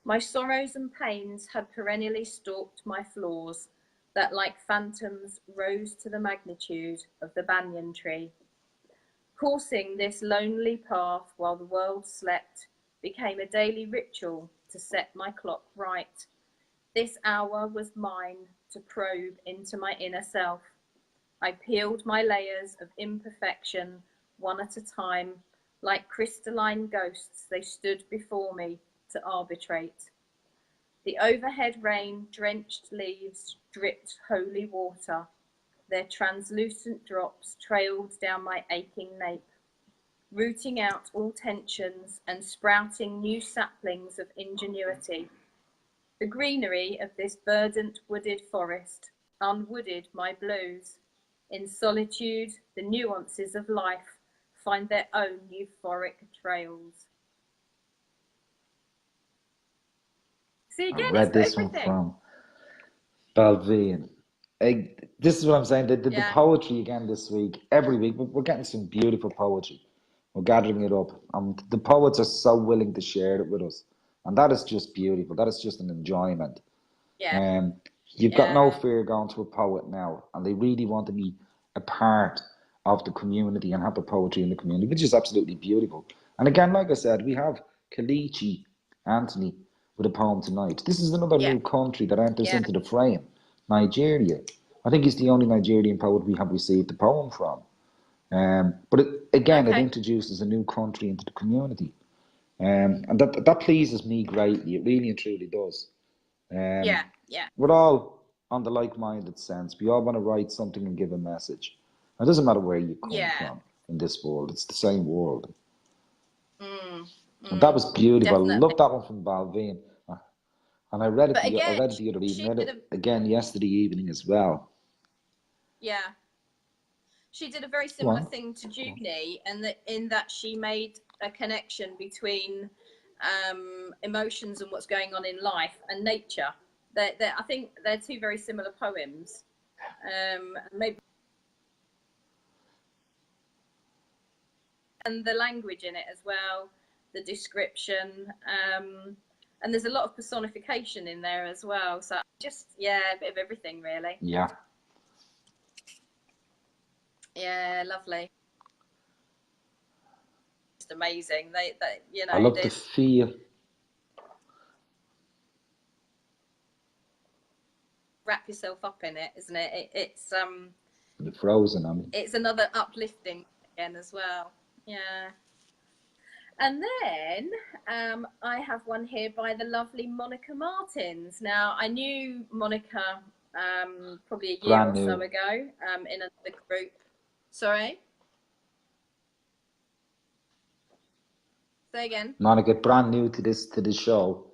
My sorrows and pains had perennially stalked my flaws, that like phantoms rose to the magnitude of the banyan tree. Coursing this lonely path while the world slept became a daily ritual to set my clock right. This hour was mine to probe into my inner self. I peeled my layers of imperfection one at a time. Like crystalline ghosts, they stood before me to arbitrate. The overhead rain drenched leaves dripped holy water. Their translucent drops trailed down my aching nape, rooting out all tensions and sprouting new saplings of ingenuity. The greenery of this verdant wooded forest unwooded my blues. In solitude, the nuances of life find their own euphoric trails. See, I again, it's read got this one everything. from Balvin. This is what I'm saying. The Yeah, poetry again this week. Every week we're getting some beautiful poetry. We're gathering it up. The poets are so willing to share it with us. And that is just beautiful. That is just an enjoyment. yeah, Um, you've got no yeah, fear going to a poet now, and they really want to be a part of the community and have the poetry in the community, which is absolutely beautiful. And again, like I said, we have Kalichi Anthony with a poem tonight. This is another yeah, new country that enters yeah. into the frame, Nigeria. I think he's the only Nigerian poet we have received a poem from. But again, it Okay. introduces a new country into the community. And that pleases me greatly. It really and truly does. Um, Yeah, yeah, we're all on the like-minded sense. We all want to write something and give a message. It doesn't matter where you come yeah. from in this world; it's the same world. Mm, And that mm, was beautiful. I definitely. love that one from Balvin. And I read it But the I again, read it the other evening. she Read did it a again yesterday evening as well. yeah. She did a very Go similar on. thing to Go on. Junie, and that in that she made a connection between emotions and what's going on in life and nature. I think they're two very similar poems. Maybe and the language in it as well, the description, and there's a lot of personification in there as well. So just yeah, a bit of everything really. Yeah, Yeah, lovely. Just amazing. They you I know, love the there's feel. wrap yourself up in it, isn't it? The frozen on me. It's another uplifting again as well. Yeah. And then I have one here by the lovely Monica Martins. Now I knew Monica probably a year Brand or so new. ago in another group. Sorry, say again. Monica, brand new to the show.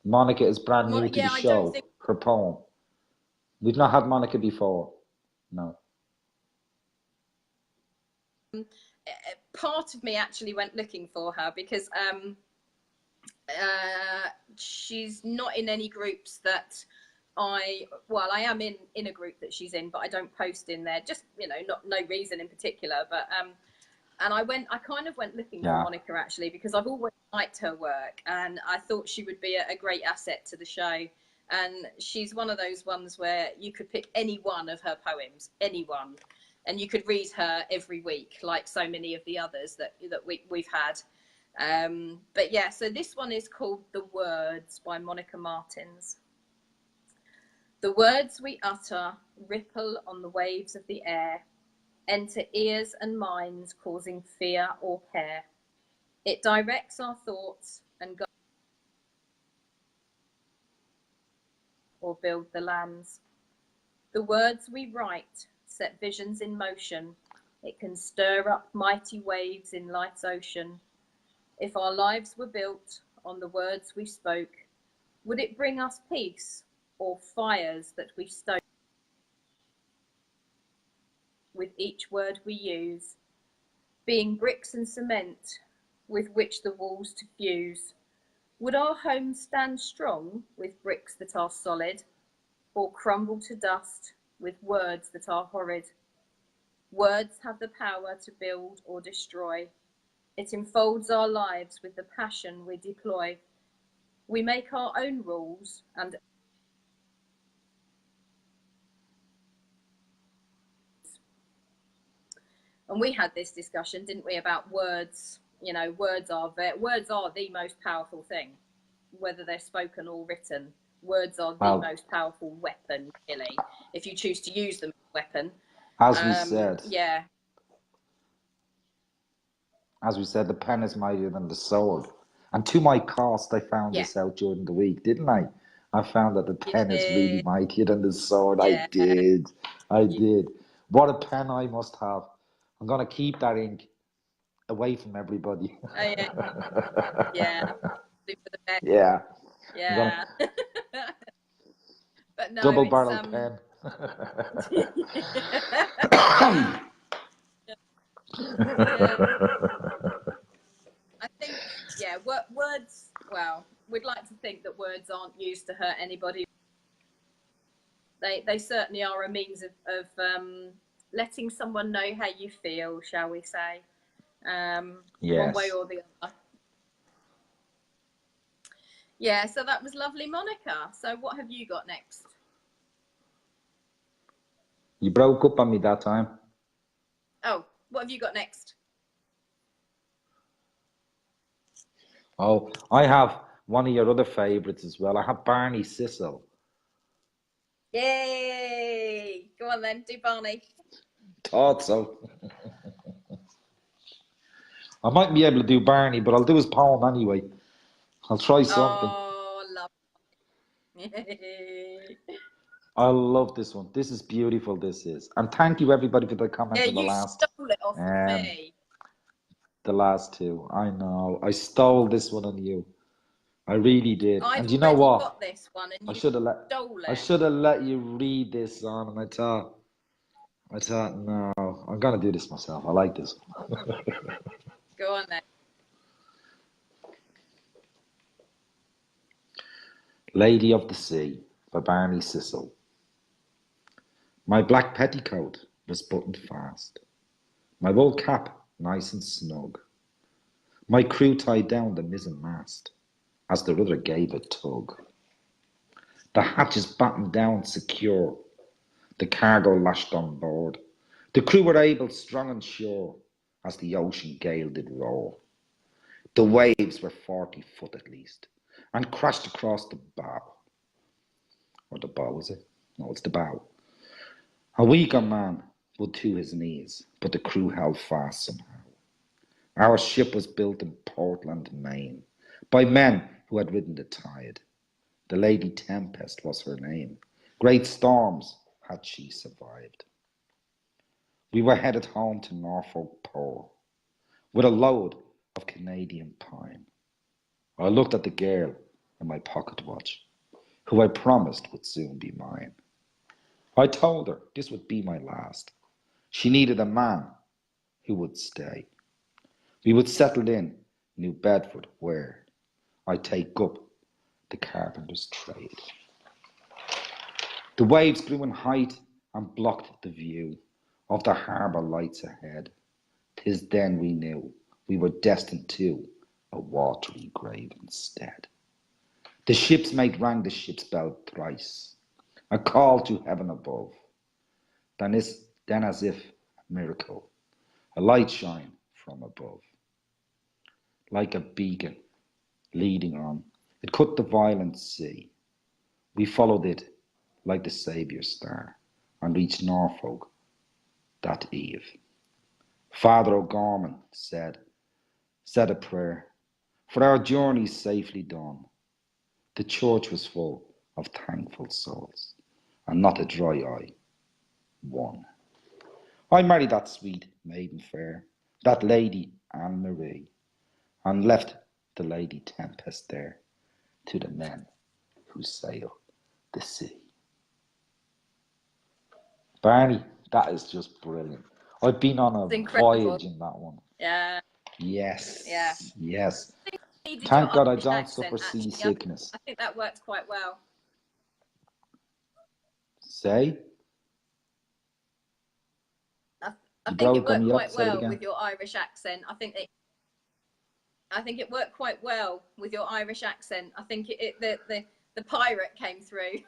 Monica is brand new to the Yeah, I don't think. show. Her poem. We've not had Monica before. No. Part of me actually went looking for her because she's not in any groups that I am in a group that she's in, but I don't post in there. Just, no reason in particular. But and I kind of went looking for Monica actually because I've always liked her work and I thought she would be a great asset to the show. And she's one of those ones where you could pick any one of her poems, anyone, and you could read her every week, like so many of the others that we've had. But yeah, so this one is called The Words by Monica Martins. The words we utter ripple on the waves of the air, enter ears and minds causing fear or care. It directs our thoughts and guides or build the lands. The words we write set visions in motion. It can stir up mighty waves in life's ocean. If our lives were built on the words we spoke, would it bring us peace or fires that we stoke? With each word we use, being bricks and cement with which the walls to fuse, would our homes stand strong with bricks that are solid, or crumble to dust with words that are horrid? Words have the power to build or destroy. It enfolds our lives with the passion we deploy. We make our own rules and we had this discussion, didn't we, about words. Words are the most powerful thing, whether they're spoken or written. Words are the most powerful weapon, really, if you choose to use them as a weapon. As we said. Yeah. As we said, the pen is mightier than the sword. And to my cost, I found this out during the week, didn't I? I found that the pen is really mightier than the sword. Yeah. I did. What a pen I must have. I'm going to keep that ink away from everybody. Oh, yeah. Yeah. Yeah. Yeah. But no, double barrel pen. I think, words, we'd like to think that words aren't used to hurt anybody. They certainly are a means of letting someone know how you feel, shall we say, one way or the other. Yeah, so that was lovely, Monica. So what have you got next? You broke up on me that time. Oh, what have you got next? Oh, I have one of your other favourites as well. I have Barney Sissel. Yay! Go on then, do Barney. Thought so. I might be able to do Barney, but I'll do his poem anyway. I'll try something. Oh, love it. I love this one. This is beautiful, this is. And thank you, everybody, for the comments on the last. You stole it off of me. The last two. I know. I stole this one on you. I really did. And you know what? Got this one and I should have let you read this on, and I thought, no, I'm gonna do this myself. I like this one. Go on then. Lady of the Sea by Barney Sissel. My black petticoat was buttoned fast, my wool cap nice and snug, my crew tied down the mizzen mast as the rudder gave a tug. The hatches battened down secure, the cargo lashed on board. The crew were able, strong and sure, as the ocean gale did roar. The waves were 40 foot at least, and crashed across the bow. Or the bow, is it? No, it's the bow. A weaker man would to his knees, but the crew held fast somehow. Our ship was built in Portland, Maine, by men who had ridden the tide. The Lady Tempest was her name. Great storms had she survived. We were headed home to Norfolk Pole with a load of Canadian pine. I looked at the girl in my pocket watch, who I promised would soon be mine. I told her this would be my last. She needed a man who would stay. We would settle in New Bedford, where I'd take up the carpenter's trade. The waves grew in height and blocked the view of the harbour lights ahead. 'Tis then we knew we were destined to a watery grave instead. The ship's mate rang the ship's bell thrice, a call to heaven above. Then as if a miracle, a light shone from above. Like a beacon leading on, it cut the violent sea. We followed it like the Saviour's star and reached Norfolk that eve. Father O'Gorman said a prayer for our journey safely done. The church was full of thankful souls, and not a dry eye one. I married that sweet maiden fair, that Lady Anne Marie, and left the Lady Tempest there to the men who sail the sea. Barney, that is just brilliant. I've been on a voyage in that one. Yeah. Yes. Yeah. Yes. Thank God I don't suffer seasickness. I think that worked quite well. Say? I think it worked quite well with your Irish accent. I think it worked quite well with your Irish accent. I think the pirate came through.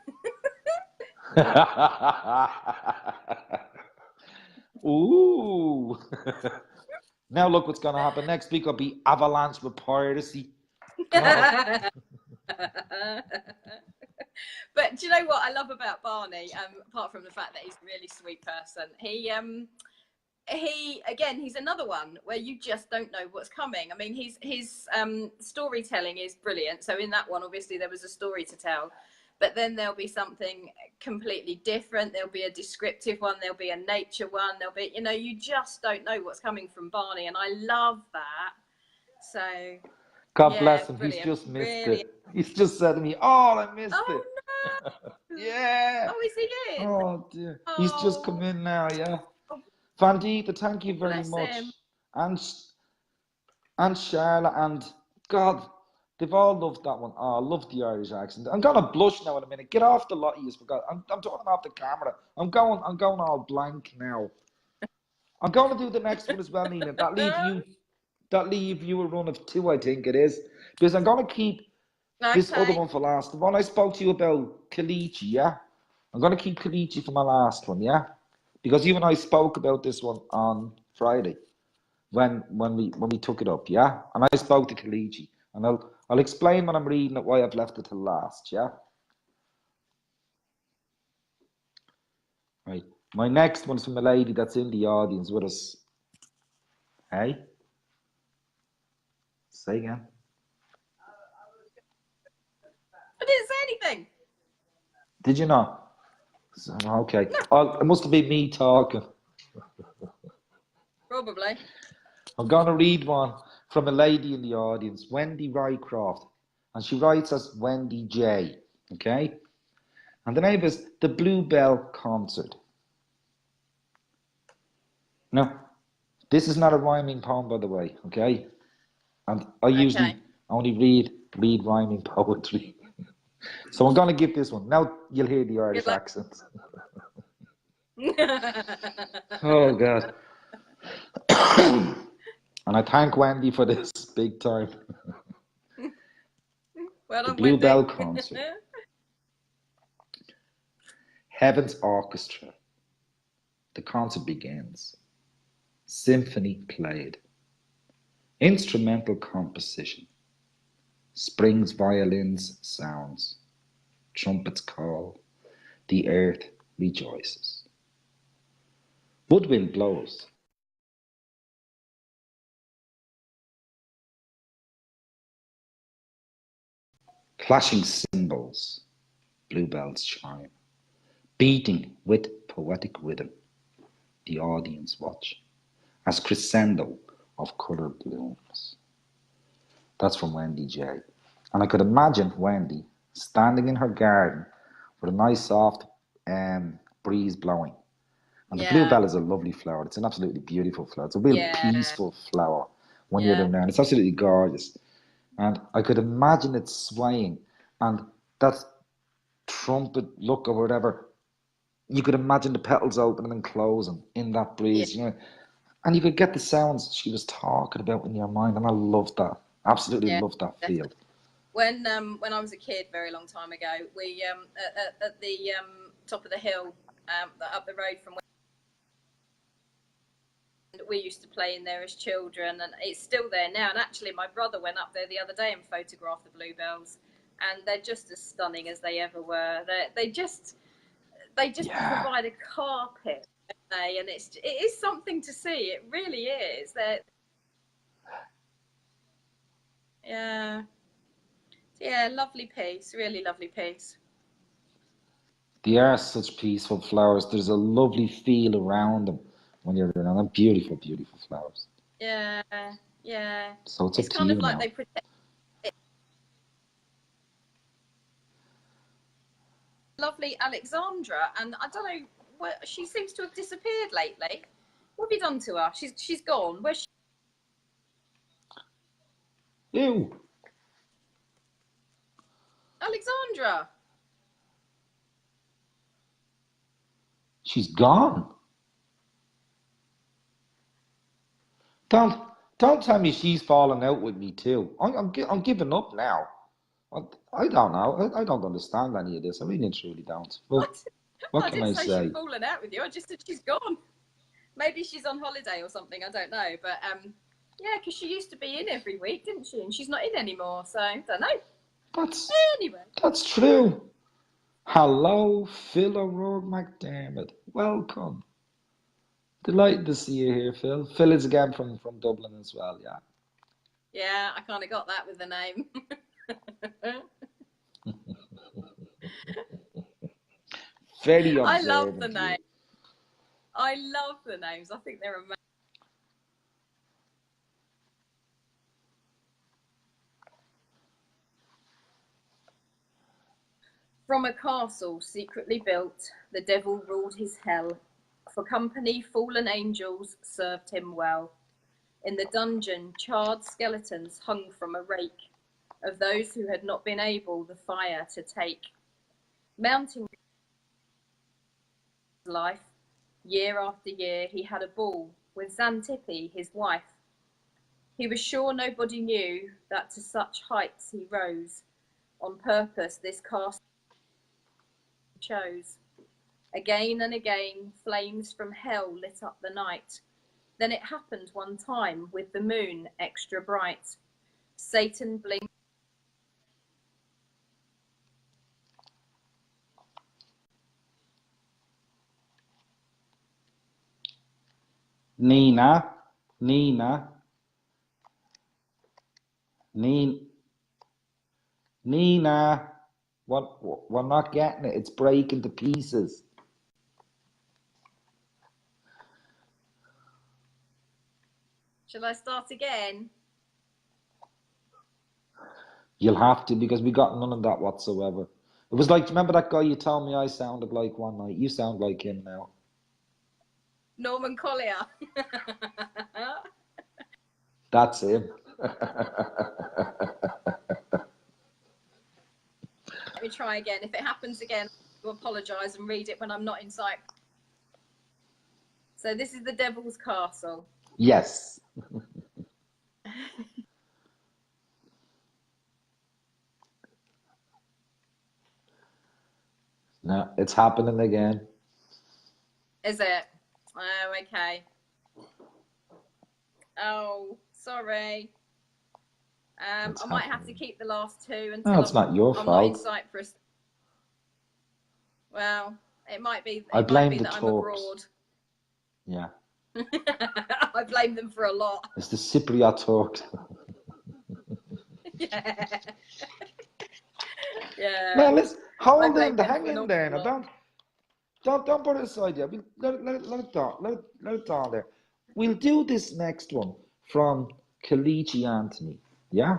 Ooh. Now look what's going to happen. Next week will be avalanche with piracy. But do you know what I love about Barney? Apart from the fact that he's a really sweet person, he's another one where you just don't know what's coming. I mean, his storytelling is brilliant. So in that one, obviously there was a story to tell, but then there'll be something completely different. There'll be a descriptive one. There'll be a nature one. There'll be, you just don't know what's coming from Barney, and I love that. So. God bless him. Brilliant. He's just missed it. He's just said to me, "Oh, I missed it." No. Yeah. Oh, is he in? Oh dear. Oh. He's just come in now. Yeah. Vandita, thank you very much. Him. And Charlotte and God, they've all loved that one. Oh, I love the Irish accent. I'm gonna blush now in a minute. Get off the lot, you forgot. I'm talking off the camera. I'm going all blank now. I'm going to do the next one as well, Nina. That leave you a run of 2, I think it is. Because I'm going to keep this other one for last. The one I spoke to you about, Kalichi, yeah? I'm going to keep Kalichi for my last one, yeah? Because you and I spoke about this one on Friday when we took it up, yeah? And I spoke to Kalichi. And I'll explain when I'm reading it why I've left it till last, yeah? Right. My next one's from a lady that's in the audience with us. Hey? Say again. I didn't say anything. Did you not? Okay. No. It must have been me talking. Probably. I'm going to read one from a lady in the audience, Wendy Rycroft. And she writes as Wendy J. Okay? And the name is The Bluebell Concert. Now, this is not a rhyming poem, by the way, okay? And I usually only read rhyming poetry. So I'm going to give this one. Now you'll hear the Irish accent. Oh, God. And I thank Wendy for this big time. Well, the Bluebell Concert. Heaven's Orchestra. The concert begins. Symphony played. Instrumental composition. Springs, violins, sounds. Trumpets call. The earth rejoices. Woodwind blows. Clashing cymbals. Bluebells chime. Beating with poetic rhythm. The audience watch. As crescendo of colour blooms. That's from Wendy J. And I could imagine Wendy standing in her garden with a nice soft breeze blowing. And the Yeah. bluebell is a lovely flower. It's an absolutely beautiful flower. It's a real Yeah. peaceful flower when Yeah. you're around. It's absolutely gorgeous. And I could imagine it swaying, and that trumpet look or whatever, you could imagine the petals opening and closing in that breeze, Yeah. and you could get the sounds she was talking about in your mind, and I loved that. Absolutely Yeah. loved that feel. When I was a kid, very long time ago, we at the top of the hill, up the road from where we used to play in there as children, and it's still there now. And actually, my brother went up there the other day and photographed the bluebells, and they're just as stunning as they ever were. They just provide a carpet, don't they? And it is something to see. It really is. Yeah, lovely piece, really lovely piece. They are such peaceful flowers. There's a lovely feel around them when you're around them. Beautiful, beautiful flowers. Yeah. So it's up to kind you of like now. they protect. Lovely Alexandra, and I don't know where she seems to have disappeared lately. What have you done to her? She's gone. Where's she? Ew. Alexandra. She's gone. Don't tell me she's fallen out with me too. I'm giving up now. I don't know. I don't understand any of this. I really and truly don't. But what I can didn't I say say? she'd fallen out with you. I just said she's gone. Maybe she's on holiday or something. I don't know. But yeah, because she used to be in every week, didn't she? And she's not in anymore. So I don't know. Anyway. That's true. Hello, Phil O'Rourke McDermott. Welcome. Delighted to see you here, Phil. Phil is again from Dublin as well, yeah. Yeah, I kind of got that with the name. Very observant. I love the name. I love the names. I think they're amazing. From a castle secretly built, the devil ruled his hell. For company, fallen angels served him well. In the dungeon, charred skeletons hung from a rake of those who had not been able the fire to take. Mounting life, year after year, he had a ball with Xantippe, his wife. He was sure nobody knew that to such heights he rose. On purpose, this castle chose. Again and again, flames from hell lit up the night. Then it happened one time with the moon extra bright. Satan blinked. Nina, what? We're not getting it. It's breaking to pieces. Shall I start again? You'll have to, because we got none of that whatsoever. It was like, remember that guy you told me I sounded like one night? You sound like him now. Norman Collier. That's him. Let me try again. If it happens again, I'll apologise and read it when I'm not in sight. So this is the Devil's Castle. Yes. No, it's happening again. Is it? Oh, okay. Oh, sorry. I might have to keep the last two until No, it's not your I'm fault. not in Cyprus. Well, it might be. I blame the that I'm Turks. abroad. Yeah. I blame them for a lot. It's the Cypriot Turks. Yeah. Yeah. No, listen, hold I in, blame them hang for an in there. awful Now, don't put it aside yet. Let it down. Let it down there. We'll do this next one from Kalichi Anthony. Yeah.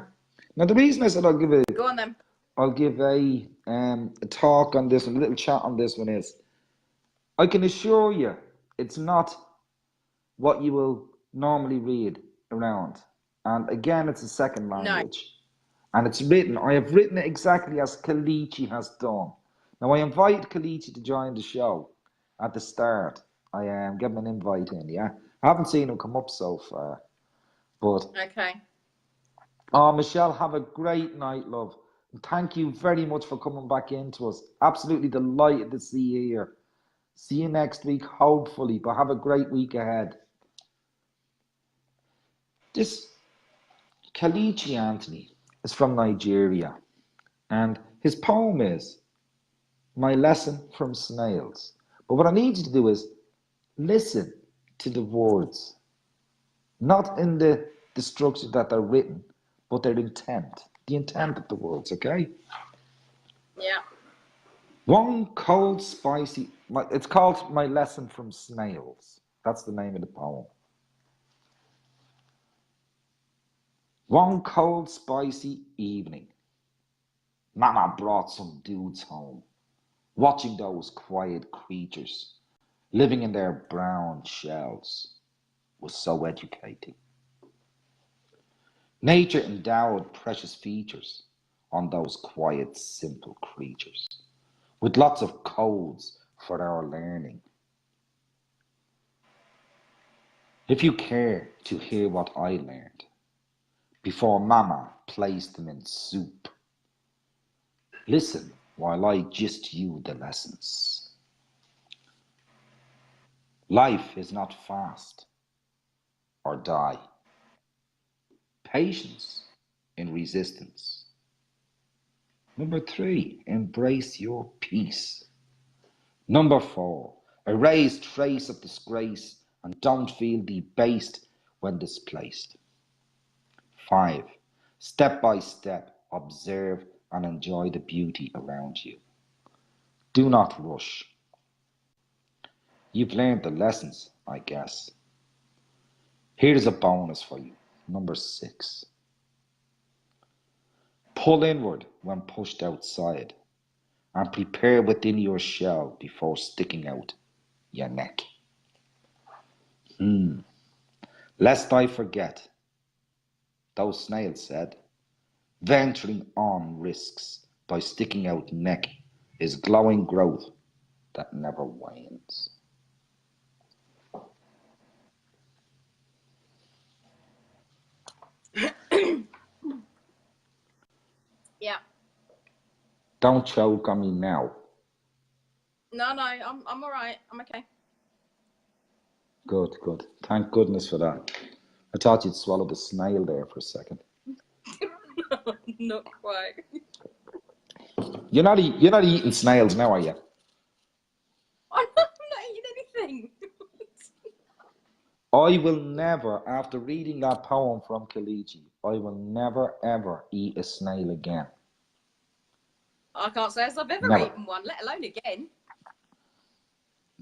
Now the reason I said Go on then. I'll give a talk on this one, a little chat on this one is I can assure you, it's not what you will normally read around. And again, it's a second No. language. And it's written, I have written it exactly as Kalichi has done. Now, I invited Kalichi to join the show at the start. I am giving an invite in, yeah? I haven't seen him come up so far. But, Okay. oh, Michelle, have a great night, love. And thank you very much for coming back into us. Absolutely delighted to see you here. See you next week, hopefully, but have a great week ahead. This Kalichi Anthony is from Nigeria, and his poem is My Lesson from Snails. But what I need you to do is listen to the words, not in the structure that they're written, but their intent, the intent of the words, okay? Yeah. One cold, spicy, it's called My Lesson from Snails. That's the name of the poem. One cold, spicy evening, Mama brought some dudes home, watching those quiet creatures living in their brown shells was so educating. Nature endowed precious features on those quiet, simple creatures, with lots of codes for our learning. If you care to hear what I learned, before Mama placed them in soup, listen while I gist you the lessons. Life is not fast or die. Patience in resistance. Number 3, embrace your peace. Number 4, erase trace of disgrace and don't feel debased when displaced. 5, step by step, observe and enjoy the beauty around you. Do not rush. You've learned the lessons, I guess. Here's a bonus for you. Number 6. Pull inward when pushed outside and prepare within your shell before sticking out your neck. Lest I forget, those snails said, venturing on risks by sticking out neck is glowing growth that never wanes. Yeah. Don't choke on me now. No, I'm all right. I'm okay. Good, good. Thank goodness for that. I thought you'd swallowed a snail there for a second. Not quite. You're not eating snails now, are you? I'm not eating anything. I will never, after reading that poem from Kalichi, I will never ever eat a snail again. I can't say as I've ever Never. eaten one, let alone again.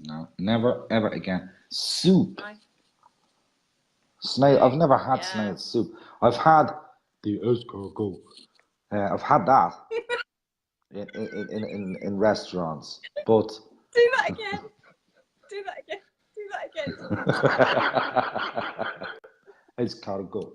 No, never ever again. Soup. Right. Snail. I've never had Yeah. snail soup. I've had the escargot. I've had that in restaurants, but Do that again. Do that again. Do that again. escargot.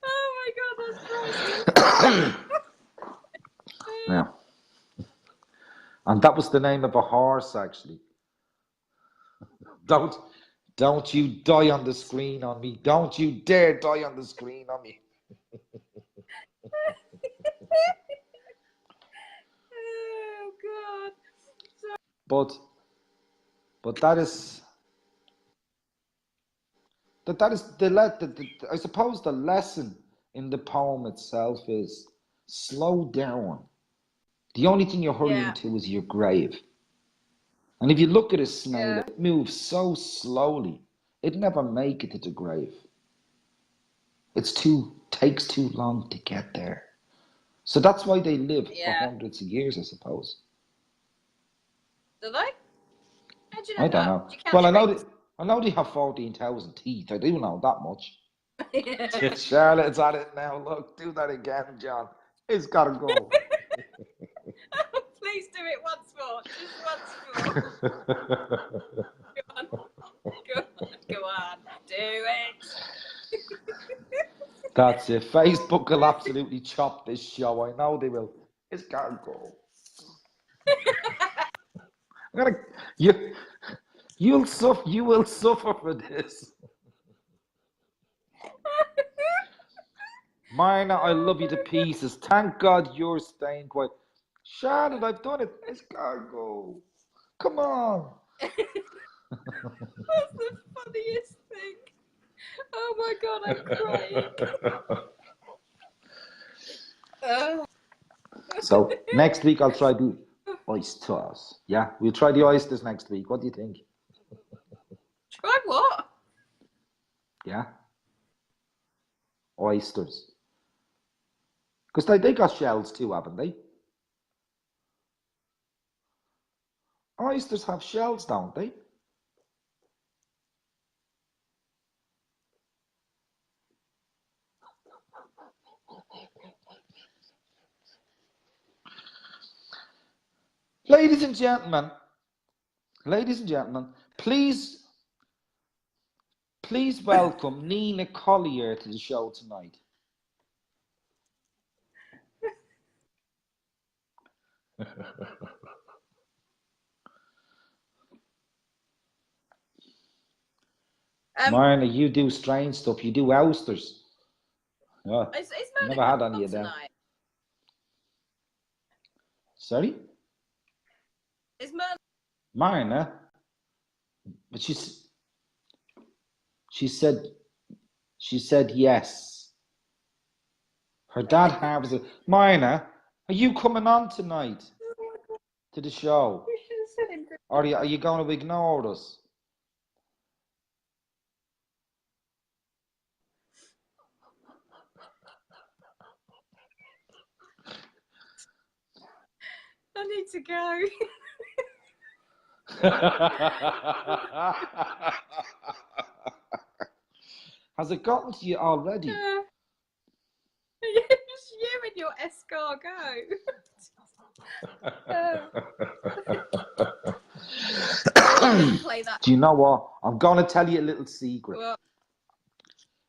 Oh my god, that's priceless. Yeah. And that was the name of a horse, actually. Don't you die on the screen on me. Don't you dare die on the screen on me. Oh god. But that is the I suppose the lesson in the poem itself is slow down. The only thing you're hurrying to is your grave. And if you look at a snail, it moves so slowly, it never make it to the grave. Takes too long to get there. So that's why they live for hundreds of years, I suppose. Do they? How do you know I don't know. Do you count Well, your rings? I know they have 14,000 teeth. I do know that much. Charlotte's at it now. Look, do that again, John. It's got to go. Please do it once more. Just once more. Go on. Go on. Do it. That's it. Facebook will absolutely chop this show. I know they will. It's got to go. You will suffer for this. Myrna, I love you to pieces. Thank God you're staying quiet. Charlotte, I've done it. It's got to go. Come on. That's the funniest thing. Oh my God, I'm crying. So next week I'll try the oysters. Yeah, we'll try the oysters next week. What do you think? Try what? Yeah, oysters. Because they got shells too, haven't they? Oysters have shells, don't they? Ladies and gentlemen, please welcome Nina Collier to the show tonight. Myrna, you do strange stuff. You do oysters. Yeah. Never had any of them. Sorry? Is Myrna? But she said yes. Her dad harbours it. Myrna, are you coming on tonight to the show? Or are you going to ignore us? I need to go. Has it gotten to you already? Yeah. It's you and your escargot. Play that. Do you know what? I'm going to tell you a little secret. What?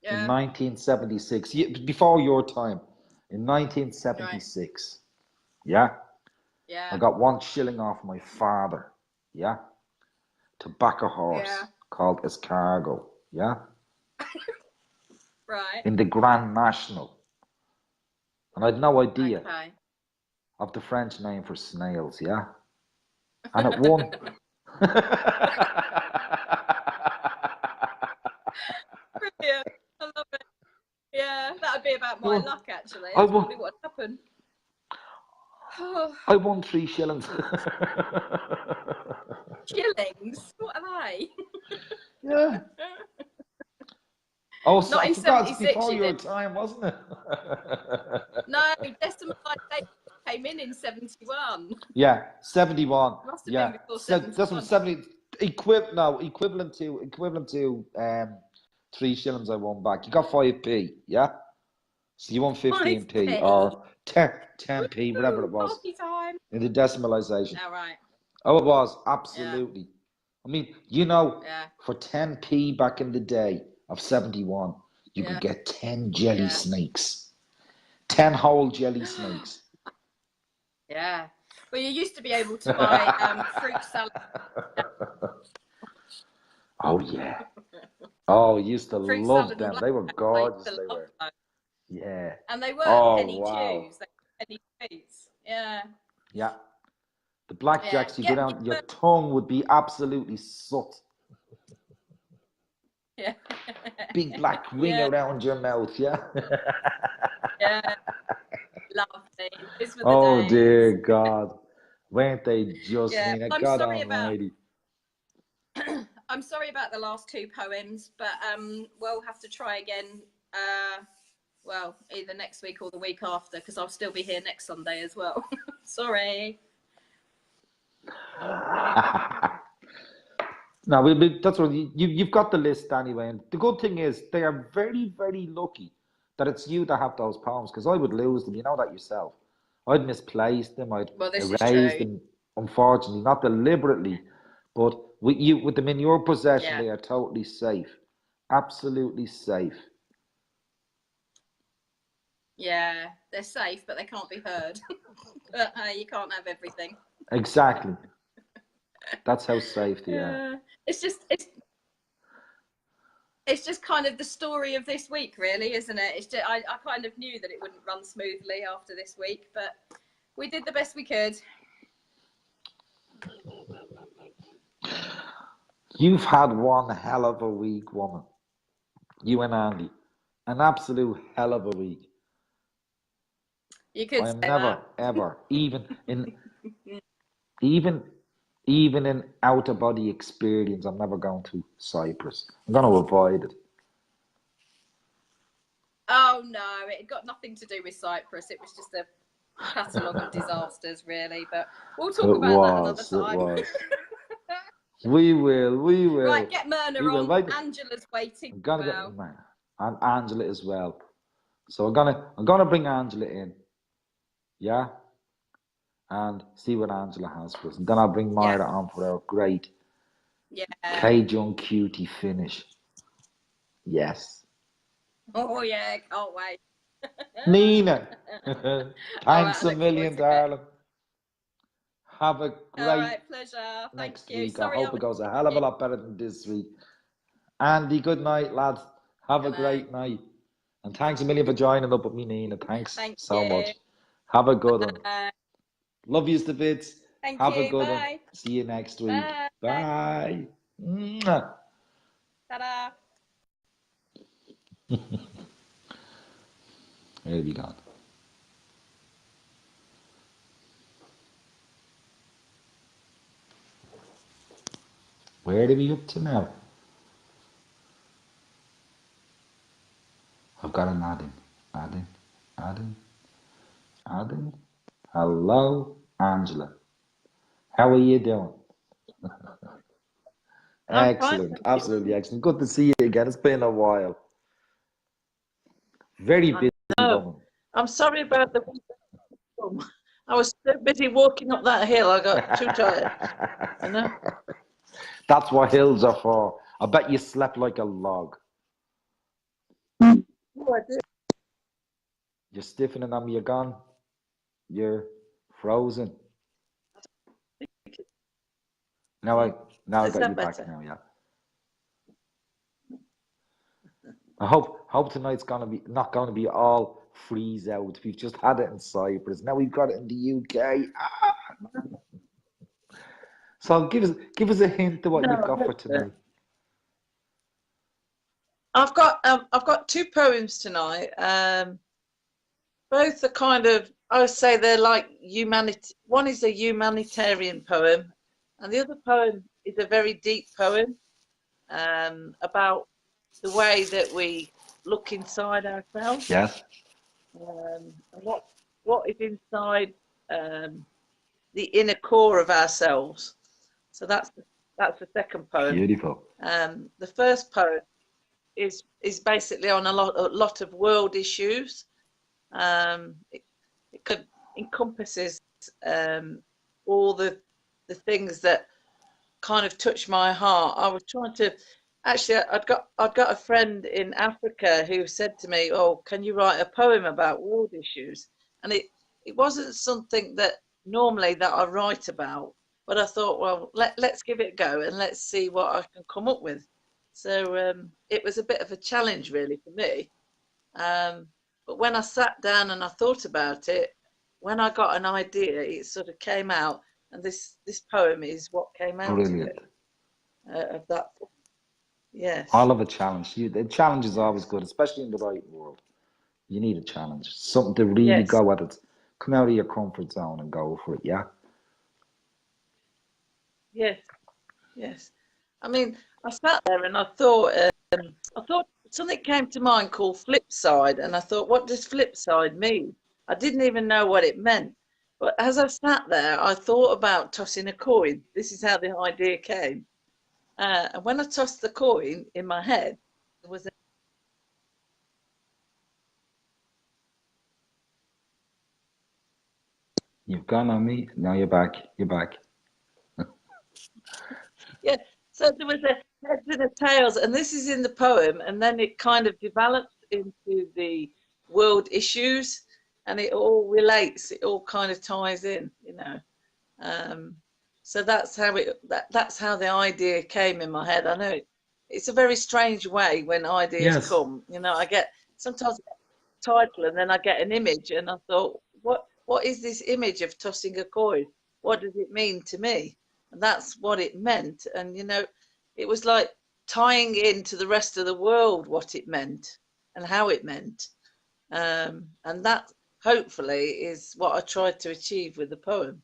Yeah. In 1976, before your time, in 1976, yeah, I got 1 shilling off my father, to back a horse called Escargot, right, in the Grand National, and I had no idea of the French name for snails, and it won. Brilliant. I love it. Yeah, that would be about my luck, actually. That's probably what happened. I won 3 shillings. Shillings? What are they? Yeah. Oh, so Not I in forgot, it's 76, before you your did. time, wasn't it? No, decimal came in 71. Yeah, 71. Must have been before 71. That's what 70 equivalent to 3 shillings I won back. You got 5p, yeah? So you won 15p or 10p, whatever it was. Time. In the decimalisation. Oh, right. Oh, it was, absolutely. Yeah. I mean, for 10p back in the day of 71, you could get 10 jelly snakes. 10 whole jelly snakes. Yeah. Well, you used to be able to buy fruit salad. Oh, yeah. Oh, I used to love them. They were gorgeous. They were. Yeah. And they were penny chews. They were penny chews. Yeah. Yeah. The blackjacks, you go down, your tongue would be absolutely soot. Yeah. Big black ring around your mouth, Yeah. Lovely. Oh, dear God. Weren't they just mean? I'm God sorry almighty. I'm sorry about the last 2 poems, but we'll have to try again. Well, either next week or the week after, because I'll still be here next Sunday as well. Sorry. No, that's what you've got the list anyway. And the good thing is they are very, very lucky that it's you that have those poems because I would lose them. You know that yourself. I'd misplace them. I'd Well, this is erase true. them. Unfortunately, not deliberately, but with them in your possession, Yeah. they are totally safe, absolutely safe. Yeah, they're safe, but they can't be heard. But you can't have everything. Exactly. That's how safe they are. It's just it's just kind of the story of this week, really, isn't it? It's just, I kind of knew that it wouldn't run smoothly after this week, but we did the best we could. You've had one hell of a week, woman. You and Andy. An absolute hell of a week. You could I say am never, that. ever, even even in out of body experience, I'm never going to Cyprus. I'm going to avoid it. Oh no, it got nothing to do with Cyprus. It was just a catalogue of disasters, really. But we'll talk about that another It time. was. We Right, will, get Myrna we will. on. Right, Angela's waiting I'm as gonna get well. and Angela as well. So I'm gonna bring Angela in, yeah, and see what Angela has for us, and then I'll bring Yeah, Myra on for our great yeah. Cajun cutie finish. Yes, Oh yeah, can't wait. Nina. All right, Thanks I a look forward million, to it. darling. Have a All great right, pleasure. Thank next you. week. I Sorry, I hope it was. goes a hell of a lot better than this week. Andy, good night, lads. Have a Good night. great night. And thanks a million for joining up with me, Nina. Thanks Thank so you. much. Have a good one. Bye. Love yous to bits. Thank Have a you. good one. Bye. See you next week. Bye. Bye. Mwah. Ta-da. Where have you gone? Where are we up to now? I've got an add-in. Add-in. Add-in. Add-in. Hello, Angela. How are you doing? I'm fine, Excellent. thank you. Absolutely excellent. Good to see you again. It's been a while. Very I busy know. woman. I'm sorry about the weekend. I was so busy walking up that hill, I got too tired. You know? That's what hills are for. I bet you slept like a log. Oh, I did. You're stiffening them, you're gone. You're frozen. Now I now I Is got you that back better? now, yeah. I hope tonight's gonna be not gonna be all freeze out. We've just had it in Cyprus. Now we've got it in the UK. So give us a hint of what No, you've I got for hope so. tonight. I've got two poems tonight. Both are kind of, I would say they're like humanity. One is a humanitarian poem, and the other poem is a very deep poem about the way that we look inside ourselves, Yes? and what is inside the inner core of ourselves. So that's the second poem. Beautiful. The first poem is basically on a lot of world issues. It could encompasses all the things that kind of touch my heart. I was trying to actually I'd got a friend in Africa who said to me, "Oh, can you write a poem about world issues?" And it wasn't something that normally that I write about, but I thought, well, let's give it a go and let's see what I can come up with. So it was a bit of a challenge really for me. But when I sat down and I thought about it, when I got an idea, it sort of came out, and this poem is what came out of Brilliant. it. Of that, I yes, love a challenge. The challenge is always good, especially in the writing world. You need a challenge, something to really yes, go at it. Come out of your comfort zone and go for it. Yeah. yes, yes. I mean, I sat there and I thought something came to mind called flip side, and I thought, what does flip side mean? I didn't even know what it meant. But as I sat there, I thought about tossing a coin. This is how the idea came. And when I tossed the coin in my head, there was You've gone on me. Now you're back. You're back. yeah. So there was a heads and a tails, and this is in the poem, and then it kind of develops into the world issues, and it all relates. It all kind of ties in, you know. So that's how that's how the idea came in my head. I know it's a very strange way when ideas Yes. come. You know, I get sometimes I get a title and then I get an image, and I thought, what is this image of tossing a coin? What does it mean to me? And that's what it meant. And you know, it was like tying into the rest of the world what it meant and how it meant. And that hopefully is what I tried to achieve with the poem.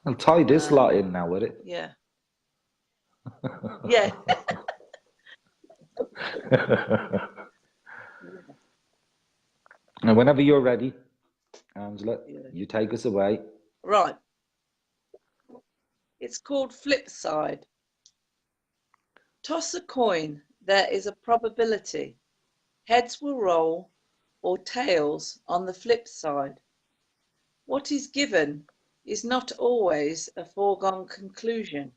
I'll tie this lot in now with it. Yeah. Yeah. And whenever you're ready, Angela, Yeah. you take us away. Right. It's called Flip Side. Toss a coin, there is a probability. Heads will roll or tails on the flip side. What is given is not always a foregone conclusion.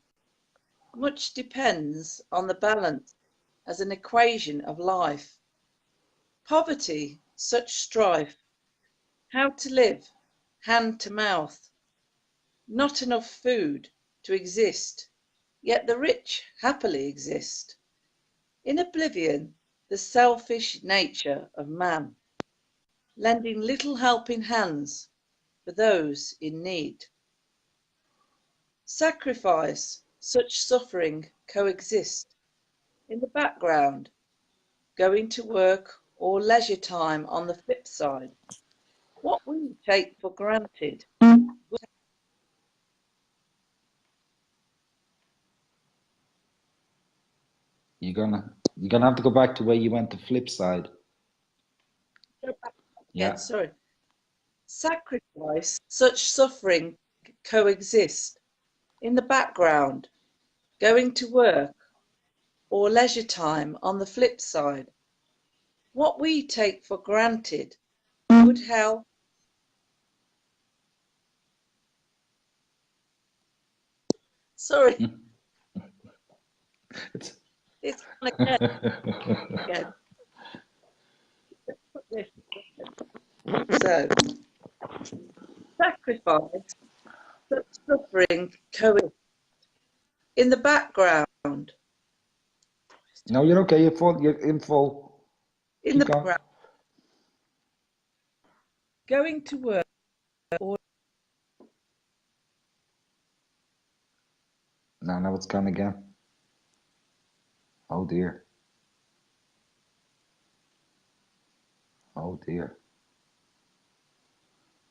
Much depends on the balance as an equation of life. Poverty, such strife. How to live, hand to mouth. Not enough food to exist, yet the rich happily exist. In oblivion, the selfish nature of man, lending little helping hands for those in need. Sacrifice, such suffering coexist. In the background, going to work or leisure time on the flip side. What we take for granted. You're gonna have to go back to where you went to flip side. Yeah. Sorry. Sacrifice, such suffering coexist. In the background, going to work or leisure time on the flip side. What we take for granted. Good health. Sorry. It's kind of again. So, sacrifice, such suffering coexist. In the background. No, you're okay. You're in full. In the Keep going. background. Going to work or No, it's gone again. Oh dear. Oh dear.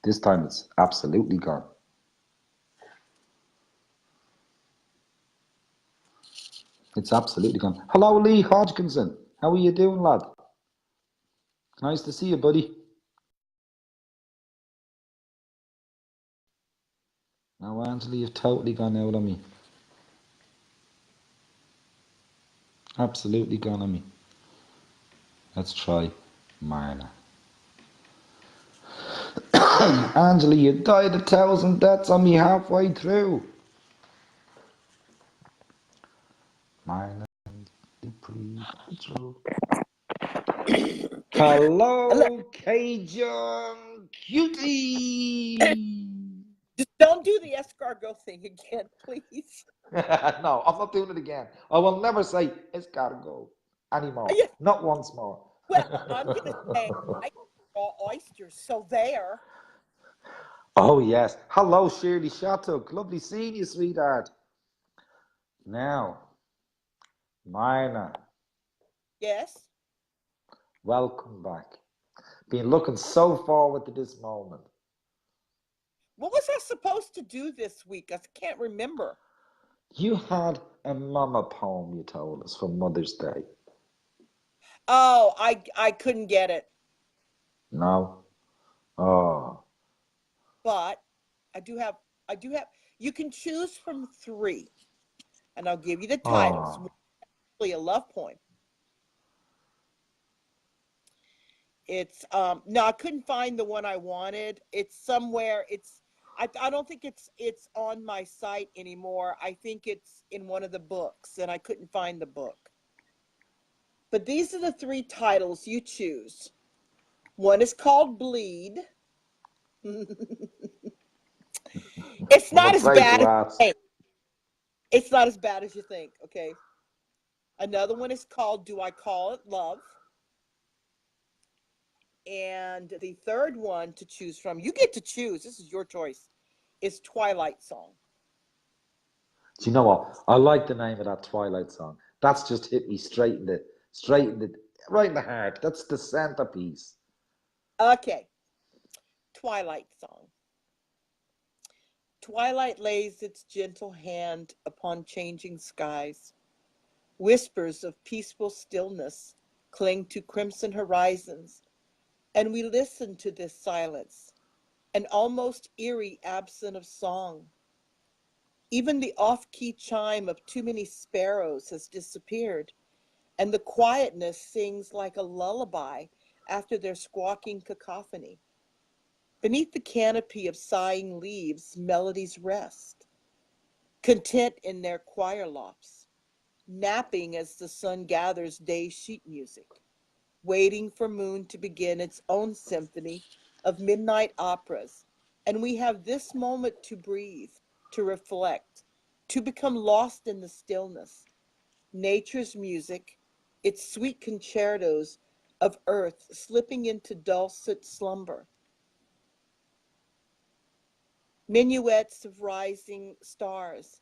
This time it's absolutely gone. It's absolutely gone. Hello, Lee Hodgkinson. How are you doing, lad? Nice to see you, buddy. Now, Angela, you've totally gone out on me. Absolutely gone on me. Let's try Marla. Angela, you died 1,000 deaths on me halfway through. Marla, Dupree, Control. Hello, Cajun Cutie. Just don't do the escargot thing again, please. No, I'm not doing it again. I will never say escargot anymore. Yeah. Not once more. Well, I'm going to say I raw oysters, so there. Oh, yes. Hello, Shirley Shattuck. Lovely seeing you, sweetheart. Now, Marna, Yes. welcome back. Been looking so forward to this moment. What was I supposed to do this week? I can't remember. You had a mama poem you told us for Mother's Day. Oh, I couldn't get it. No? Oh. But I do have you can choose from 3. And I'll give you the titles. Oh. actually a love poem. It's no, I couldn't find the one I wanted. It's somewhere. I don't think it's on my site anymore. I think it's in one of the books, and I couldn't find the book. But these are the three titles you choose. One is called Bleed. It's I'm not as afraid bad to as ask. you think. It's not as bad as you think, okay? Another one is called Do I Call It Love? And the third one to choose from, you get to choose, this is your choice, is Twilight Song. Do you know what? I like the name of that Twilight song. That's just hit me right in the heart. That's the centerpiece. Okay, Twilight Song. Twilight lays its gentle hand upon changing skies. Whispers of peaceful stillness cling to crimson horizons, and we listen to this silence, an almost eerie absence of song. Even the off-key chime of too many sparrows has disappeared, and the quietness sings like a lullaby after their squawking cacophony. Beneath the canopy of sighing leaves, melodies rest, content in their choir lofts, napping as the sun gathers day's sheet music, waiting for moon to begin its own symphony of midnight operas. And we have this moment to breathe, to reflect, to become lost in the stillness. Nature's music, its sweet concertos of earth slipping into dulcet slumber. Minuets of rising stars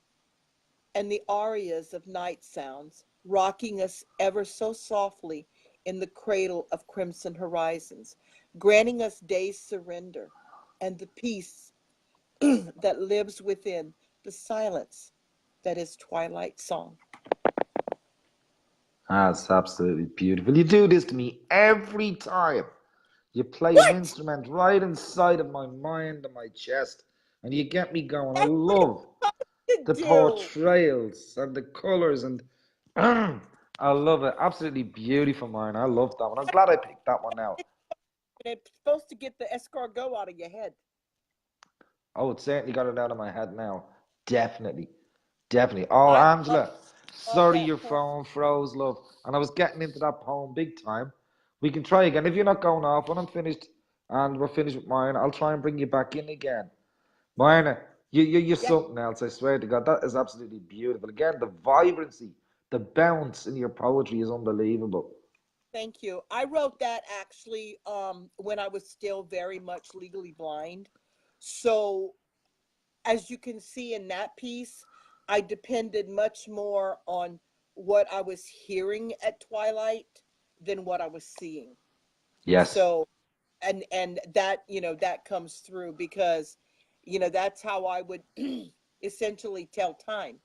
and the arias of night sounds, rocking us ever so softly in the cradle of crimson horizons, granting us day's surrender and the peace that lives within the silence that is Twilight Song. That's absolutely beautiful. You do this to me every time. You play an What? instrument right inside of my mind and my chest, and you get me going. I That's what love it's the to do. portrayals and the colours, and I love it. Absolutely beautiful, Marion. I love that one. I'm glad I picked that one out. It's supposed to get the escargot out of your head. Oh, it certainly got it out of my head now. Definitely. Definitely. Oh, I Angela, love sorry that your poem. phone froze, love. And I was getting into that poem big time. We can try again. If you're not going off, when I'm finished and we're finished with mine, I'll try and bring you back in again. Mine, you're Yeah, something else, I swear to God. That is absolutely beautiful. Again, the vibrancy, the bounce in your poetry is unbelievable. thank you. I wrote that actually when I was still very much legally blind. So as you can see in that piece, I depended much more on what I was hearing at twilight than what I was seeing. Yes. So, and that, that comes through because, that's how I would essentially tell time.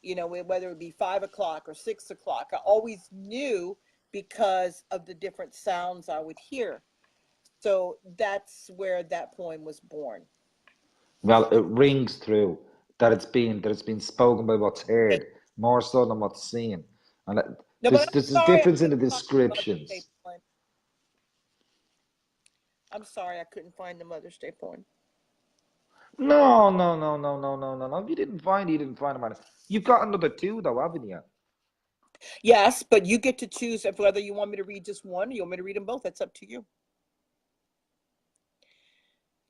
Whether it be 5 o'clock or 6 o'clock, I always knew because of the different sounds I would hear. So that's where that poem was born. Well, it rings through that it's been spoken by what's heard more so than what's seen. And No, but there's a I'm sorry I difference in the couldn't find the Mother's Day descriptions. poem. I'm sorry I couldn't find the Mother's Day poem. No, no, no, no, no, no, no, no. If you didn't find them. You've got another two though, haven't you? Yes, but you get to choose if whether you want me to read just one or you want me to read them both. That's up to you.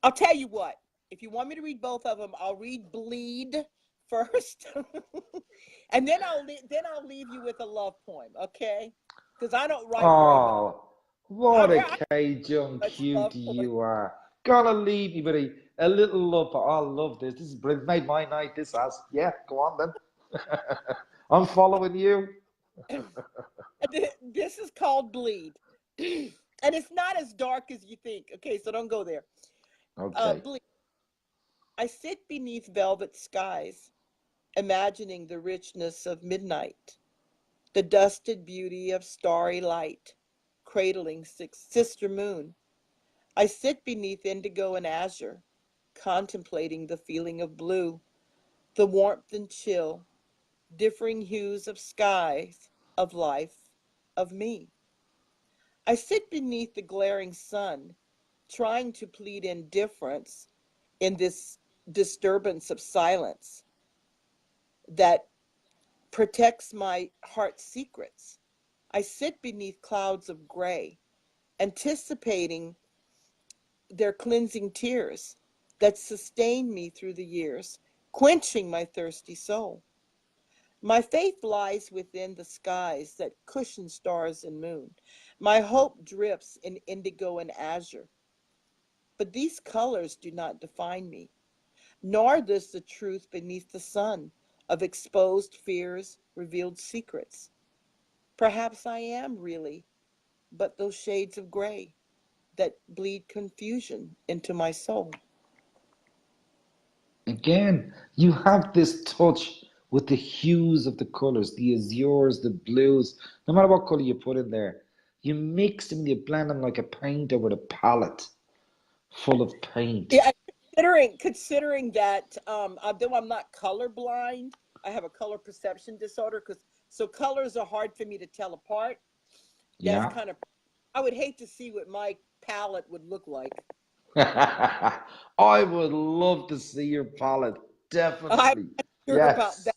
I'll tell you what. If you want me to read both of them, I'll read Bleed first, and then I'll leave you with a love poem, okay? Because I don't write very much. Oh, I what a write Cajun much love cutie poetry. you are. Gonna leave me with a little love. Oh, I love this. This has made my night. This has. Yeah, go on then. I'm following you. This is called Bleed, and it's not as dark as you think. Okay, so don't go there. Okay. Bleed. I sit beneath velvet skies, imagining the richness of midnight, the dusted beauty of starry light, cradling sister moon. I sit beneath indigo and azure, contemplating the feeling of blue, the warmth and chill, differing hues of skies, of life, of me. I sit beneath the glaring sun, trying to plead indifference in this disturbance of silence that protects my heart's secrets. I sit beneath clouds of gray, anticipating their cleansing tears that sustain me through the years, quenching my thirsty soul. My faith lies within the skies that cushion stars and moon. My hope drips in indigo and azure. But these colors do not define me, nor does the truth beneath the sun of exposed fears, revealed secrets. Perhaps I am really but those shades of gray that bleed confusion into my soul. Again, you have this touch with the hues of the colors, the azures, the blues, no matter what color you put in there. You mix them, you blend them like a painter with a palette full of paint. Yeah, considering that though I'm not colorblind, I have a color perception disorder because so colors are hard for me to tell apart. That's Yeah. kind of I would hate to see what my palette would look like. I would love to see your palette. I'm Definitely. not sure about Yes.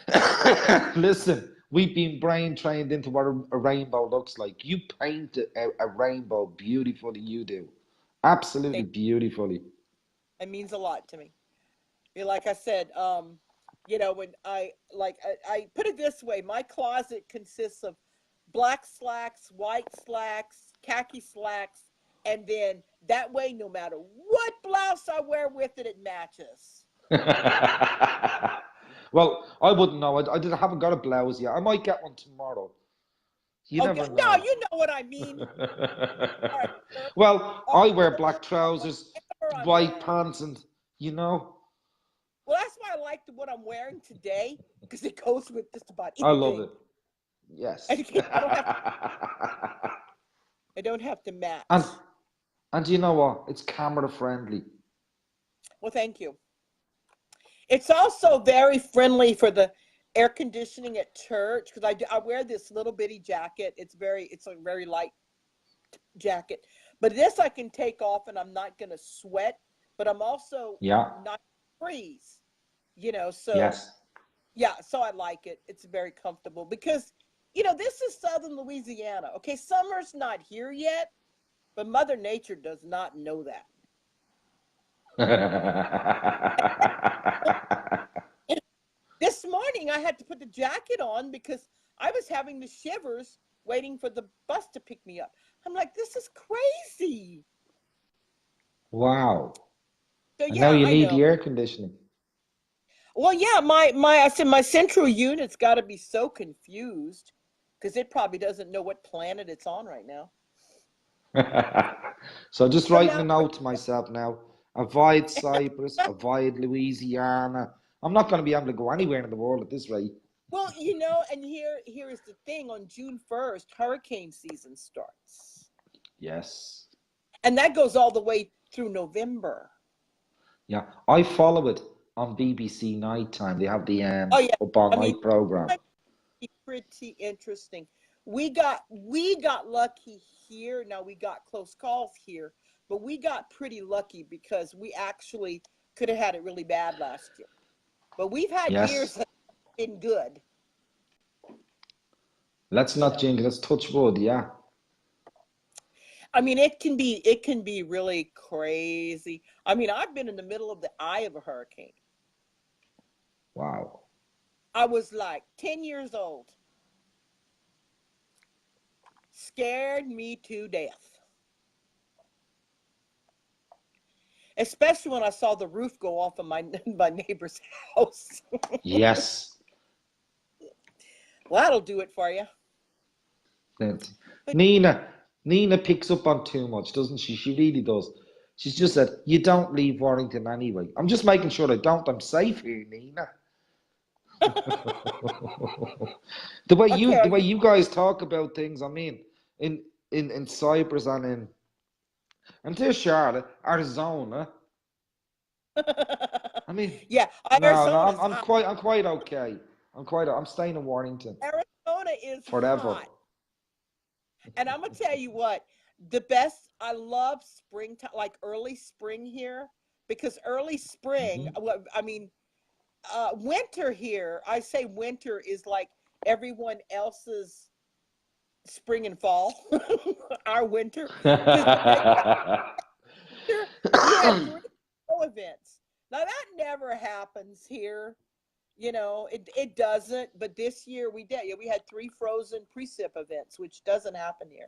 that. Listen, we've been brain trained into what a rainbow looks like. You paint a rainbow beautifully, you do. Absolutely Thank beautifully. It means a lot to me. Like I said, when I put it this way, my closet consists of black slacks, white slacks, khaki slacks, and then that way, no matter what blouse I wear with it, it matches. Well, I wouldn't know. Haven't got a blouse yet. I might get one tomorrow. You Okay, never no, know. you know what I mean. All right, sir. Well, All I wear right, black trousers, whatever I'm white wearing. pants, and you know, Well, that's why I like what I'm wearing today because it goes with just about I love anything. it. Yes. And I don't have to match. And you know what? It's camera friendly. Well, thank you. It's also very friendly for the air conditioning at church because I wear this little bitty jacket. It's a very light jacket, but this I can take off and I'm not going to sweat, but I'm also Yeah. not freeze, so Yes. yeah, so I like it. It's very comfortable because, this is Southern Louisiana. Okay, summer's not here yet, but Mother Nature does not know that. This morning I had to put the jacket on because I was having the shivers waiting for the bus to pick me up. I'm like, this is crazy. Wow. So And now yeah, you I need know. the air conditioning. Well, yeah, I said my central unit's got to be so confused because it probably doesn't know what planet it's on right now. So just So writing now, a note to myself now. Avoid Cyprus, avoid Louisiana. I'm not going to be able to go anywhere in the world at this rate. well, and here is the thing. On June 1st, hurricane season starts. Yes. And that goes all the way through November. Yeah. I follow it on BBC Nighttime. They have the Oh yeah, up all I mean, night program. pretty interesting. We got lucky here. Now we got close calls here, but we got pretty lucky because we actually could have had it really bad last year. But we've had Yes. years that have been good. Let's not jinx. Let's touch wood. Yeah. I mean, it can be really crazy. I mean, I've been in the middle of the eye of a hurricane. Wow. I was like 10 years old. Scared me to death. Especially when I saw the roof go off of my neighbor's house. Yes. Well, that'll do it for you. But Nina picks up on too much, doesn't she? She really does. She's just said, you don't leave Warrington anyway. I'm just making sure I don't. I'm safe here, Nina. The way you guys talk about things, I mean, in Cyprus and there's Charlotte, Arizona. I mean, yeah, no, I'm quite okay. I'm staying in Warrington. Arizona is forever. hot. And I'm gonna tell you what, the best. I love springtime, like early spring here, because early spring. Hmm. I mean, winter here. I say winter is like everyone else's spring and fall. Our winter, because you have three snow events. Now that never happens here. It doesn't. But this year we did. Yeah, we had three frozen precip events, which doesn't happen here.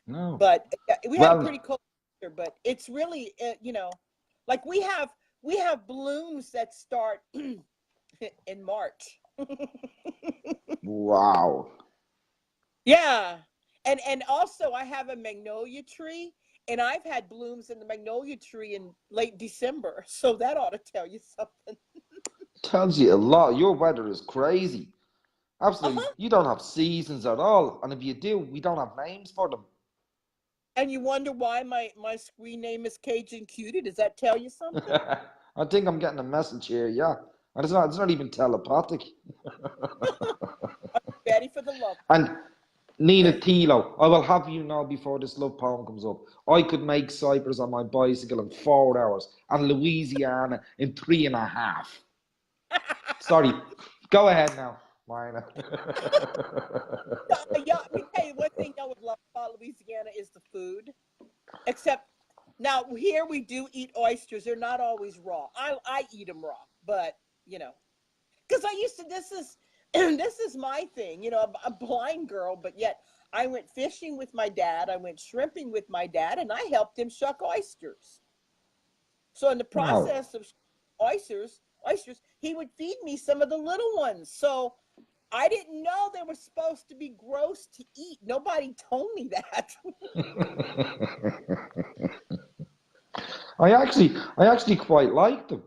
No. But we had a Well, pretty cold winter. But it's really, like we have blooms that start in March. wow. Yeah. And also I have a magnolia tree, and I've had blooms in the magnolia tree in late December. So that ought to tell you something. Tells you a lot. Your weather is crazy. Absolutely. Uh-huh. You don't have seasons at all. And if you do, we don't have names for them. And you wonder why my screen name is Cajun Cutie. Does that tell you something? I think I'm getting a message here, yeah. And it's not even telepathic. Ready for the love. And Nina Tilo, I will have you know before this love poem comes up. I could make Cyprus on my bicycle in 4 hours and Louisiana in 3.5. Sorry. Go ahead now, Marina. Yeah, let me tell you one thing I would love about Louisiana is the food. Except now here we do eat oysters. They're not always raw. I eat them raw, but because I used to. This is this is my thing. I'm a blind girl, but yet I went fishing with my dad. I went shrimping with my dad, and I helped him shuck oysters. So in the Wow. process of oysters, he would feed me some of the little ones. So I didn't know they were supposed to be gross to eat. Nobody told me that. I actually quite like them.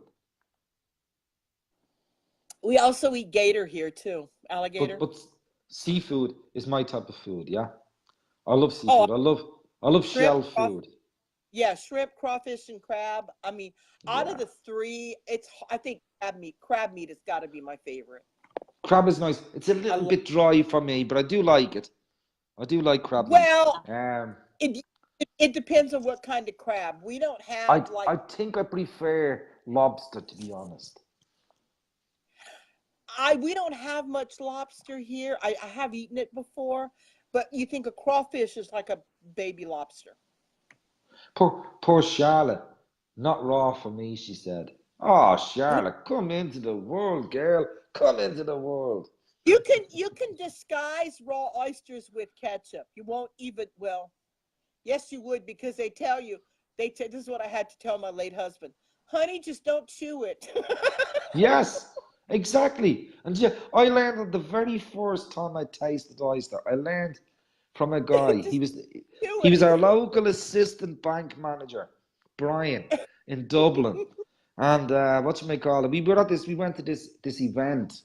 We also eat gator here too. But Alligator. but seafood is my type of food, yeah. I love Oh, seafood. I love shrimp, shell food. yeah, shrimp, crawfish, and crab. I mean, out of Yeah. the three, I think crab meat has got to be my favorite. Crab is nice. It's a I little love. bit dry for me, but I do like it. I do like crab meat. Well, Um, it depends on what kind of crab. We don't I have like I think I prefer lobster to be honest. I we don't have much lobster here. I have eaten it before, but you think a crawfish is like a baby lobster. Poor Charlotte, not raw for me, she said. Oh, Charlotte, come into the world, girl. Come into the world. You can disguise raw oysters with ketchup. You won't even well, yes you would because they tell you this is what I had to tell my late husband. Honey, just don't chew it. Yes, exactly. And yeah, I learned that the very first time I tasted oyster, I learned from a guy. He Just was chew he was our it. local assistant bank manager, Brian, in Dublin. And what you may call it, we went to this event.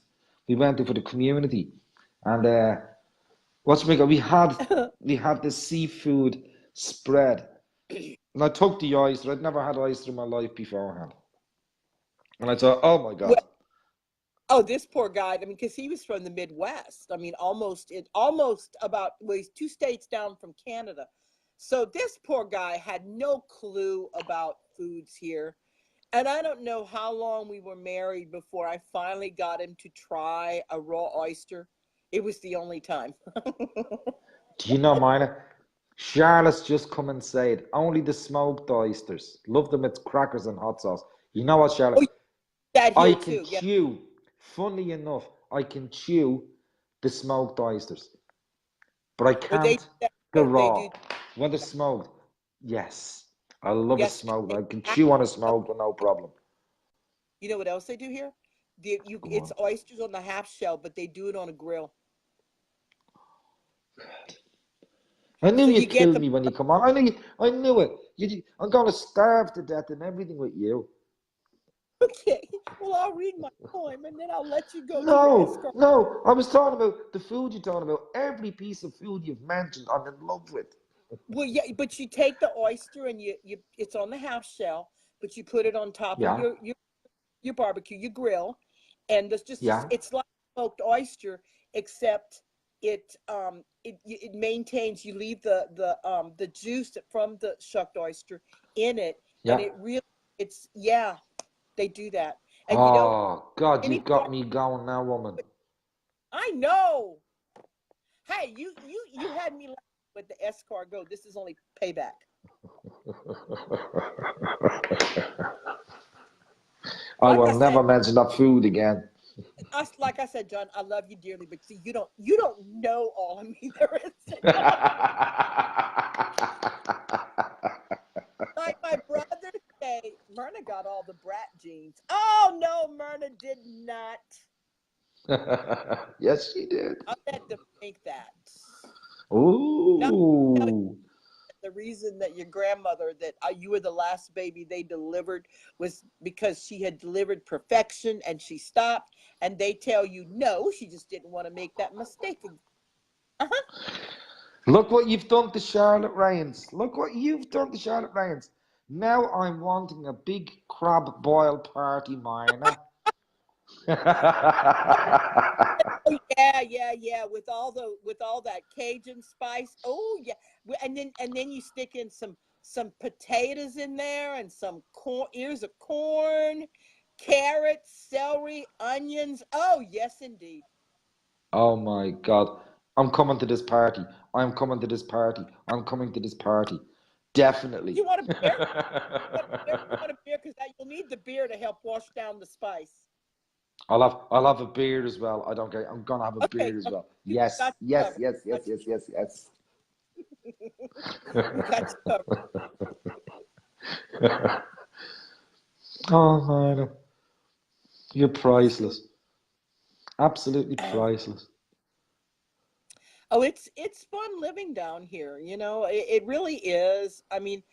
We went to for the community, and what you may call we had this seafood spread, and I took the oyster. I'd never had oyster in my life beforehand, and I thought, oh my Well, God. oh, this poor guy. I mean, because he was from the Midwest. I mean, almost about well, he's 2 states down from Canada. So this poor guy had no clue about foods here. And I don't know how long we were married before I finally got him to try a raw oyster. It was the only time. Do you know, Mina? Charlotte's just come and said only the smoked oysters. Love them with crackers and hot sauce. You know what, Oh, Charlotte? that I here can too. Yeah. chew. Funnily enough, I can chew the smoked oysters, but I Well, they can't do that the too. They raw. do. When they're smoked, yes, I love a Yes. smoked. They, I can chew on a smoked with no problem. you know what else they do here? Go It's on. oysters on the half shell, but they do it on a grill. I knew So you you'd get kill the me when you come on. I knew it. I'm going to starve to death and everything with you. okay. Well, I'll read my poem and then I'll let you go to your No, escort. no. I was talking about the food you're talking about. Every piece of food you've mentioned, I'm in love with. Well, yeah, but you take the oyster and you it's on the half shell, but you put it on top of Yeah, your barbecue, your grill, and there's just yeah. it's like smoked oyster, except it maintains. You leave the juice from the shucked oyster in it, and Yeah. it really it's yeah, they do that. And you know, Oh, God, any you've got part me going now, woman. I know. Hey, you had me laughing with the escargot. This is only payback. I Like will I said, never mention that food again. like I said, John, I love you dearly, but see, you don't know all of me there is to know. Like my brother say, Myrna got all the brat genes. Oh no, Myrna did not. Yes, she did. I'll let them think that. Now, I'll tell you Ooh. the reason that your grandmother, that you were the last baby they delivered, was because she had delivered perfection and she stopped. And they tell you no, she just didn't want to make that mistake again. Uh-huh. Look what you've done to Charlotte Rains. Look what you've done to Charlotte Rains. Now I'm wanting a big crab boil party, Myrna. Oh yeah, yeah, yeah. With all that Cajun spice. Oh yeah, and then you stick in some potatoes in there and some corn, ears of corn, carrots, celery, onions. Oh yes, indeed. Oh my God. I'm coming to this party. I'm coming to this party. I'm coming to this party. Definitely. You want a beer? You want a beer? You want a beer? Because you'll need the beer to help wash down the spice. I'll have a beer as well. I don't care. I'm gonna have a Okay, beer as okay. well. You Yes, got you yes, covered. yes, yes, Got yes, yes, yes. we got you covered. Oh man, you're priceless. Absolutely priceless. Oh, it's fun living down here. You know, it really is. I mean,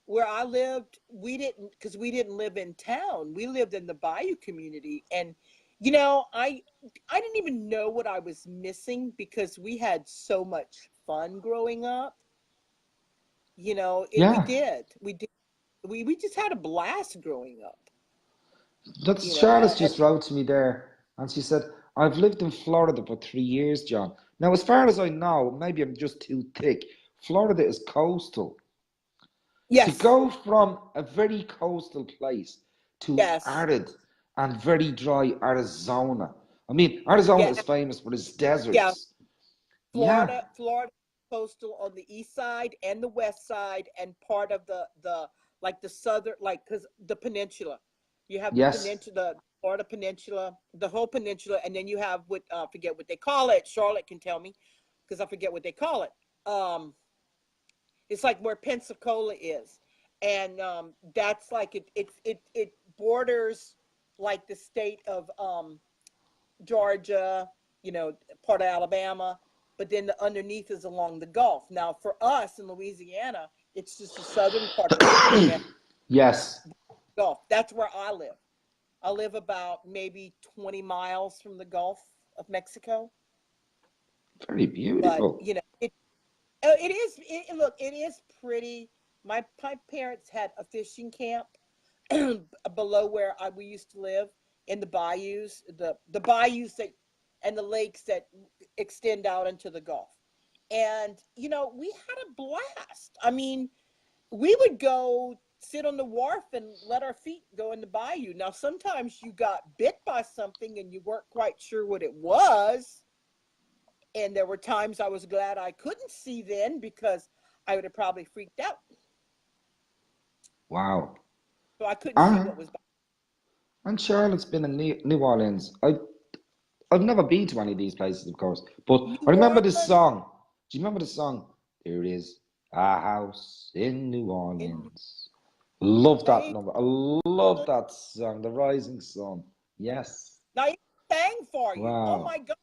where I lived, we didn't because we didn't live in town. We lived in the Bayou community, and you know, I didn't even know what I was missing because we had so much fun growing up. You know, we Yeah, did, we just had a blast growing up. that's You know, Charlotte just wrote to me there, and she said, "I've lived in Florida for 3 years, John. Now, as far as I know, maybe I'm just too thick. Florida is coastal. To yes, go from a very coastal place to yes, arid and very dry Arizona. I mean, Arizona yeah, is famous for its yeah. deserts. Yeah, Florida coastal on the east side and the west side, and part of the like the southern, like because the peninsula, you have the yes, peninsula, Florida peninsula, the whole peninsula, and then you have what forget what they call it. Charlotte can tell me because I forget what they call it. It's like where Pensacola is, and that's like it borders like the state of Georgia, you know, part of Alabama, but then the underneath is along the Gulf. Now, for us in Louisiana, it's just the southern part of Louisiana yes. Gulf. That's where I live. I live about maybe 20 miles from the Gulf of Mexico, Very but beautiful. you know, it is. Look, it is pretty. My parents had a fishing camp below where we used to live in the bayous, the bayous that and the lakes that extend out into the Gulf. And you know, we had a blast. I mean, we would go sit on the wharf and let our feet go in the bayou. Now, sometimes you got bit by something and you weren't quite sure what it was. And there were times I was glad I couldn't see then because I would have probably freaked out. Wow. So I couldn't see Ah, what was. and Charlotte's been in New Orleans. I've never been to any of these places, of course, but New I remember this Orleans song. Do you remember the song? There is a house in New in Orleans. Love that May. number. I love that song, The Rising Sun. Yes. Now he sang for you. Oh Wow. my God.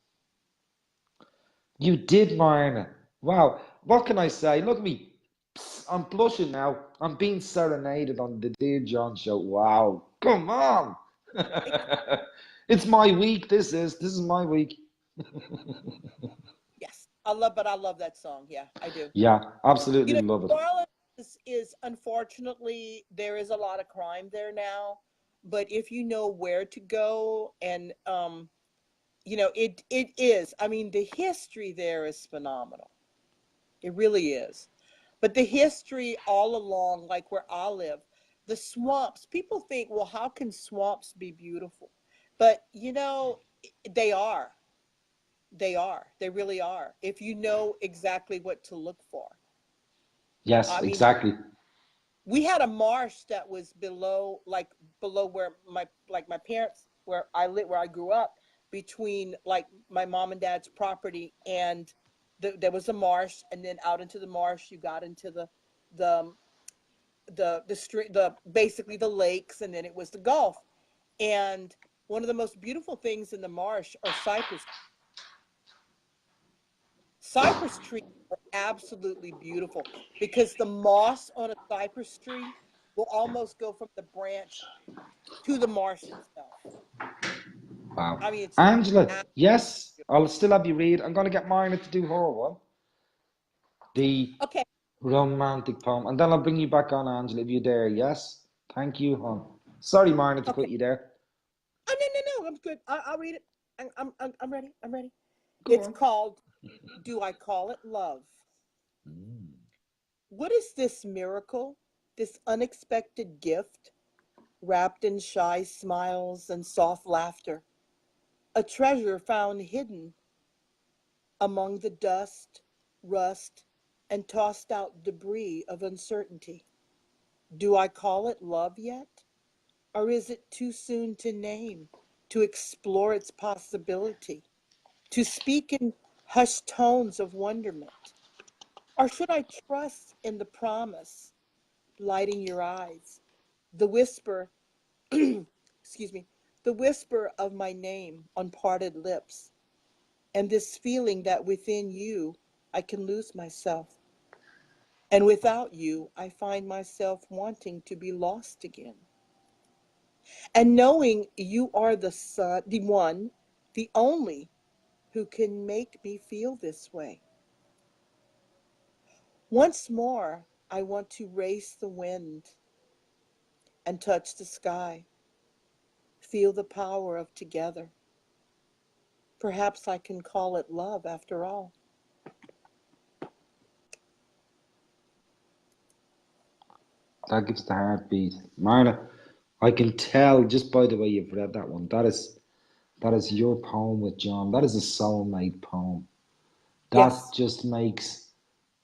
You did, Marina. Wow. What can I say? Look at me. Psst, I'm blushing now. I'm being serenaded on the Dear John show. Wow. Come on. It's my week. This is my week. Yes. I love that song. Yeah, I do. Yeah, You absolutely know, love it. New Orleans is unfortunately there is a lot of crime there now. But if you know where to go and it is. I mean, the history there is phenomenal. It really is. But the history all along, like where I live, the swamps, people think, well, how can swamps be beautiful? But, they are. They are. They really are. If you know exactly what to look for. Yes, I mean, exactly. we had a marsh that was below where my parents, where I grew up, between like my mom and dad's property, and there was a marsh, and then out into the marsh you got into the the street, the basically the lakes, and then it was the Gulf. And one of the most beautiful things in the marsh are cypress trees are absolutely beautiful, because the moss on a cypress tree will almost go from the branch to the marsh itself. Wow. I mean, it's Angela, absolutely yes, beautiful. I'll still have you read. I'm going to get Marna to do her one, the Okay, romantic poem, and then I'll bring you back on, Angela, if you dare. Yes? Thank you, hon. Sorry, Marna, to okay. cut you there. Oh, no, I'm good. I'll read it. I'm ready. I'm ready. Go It's on. called "Do I Call It Love?" Mm. What is this miracle, this unexpected gift, wrapped in shy smiles and soft laughter? A treasure found hidden among the dust, rust, and tossed out debris of uncertainty. Do I call it love yet? Or is it too soon to name, to explore its possibility, to speak in hushed tones of wonderment? Or should I trust in the promise lighting your eyes, the whisper, excuse me, the whisper of my name on parted lips, and this feeling that within you I can lose myself, and without you I find myself wanting to be lost again? And knowing you are the one, the only who can make me feel this way. Once more, I want to race the wind and touch the sky, feel the power of together. Perhaps I can call it love after all. That gives the heartbeat. Marna, I can tell just by the way you've read that one. That is your poem with John. That is a soulmate poem. That Yes, just makes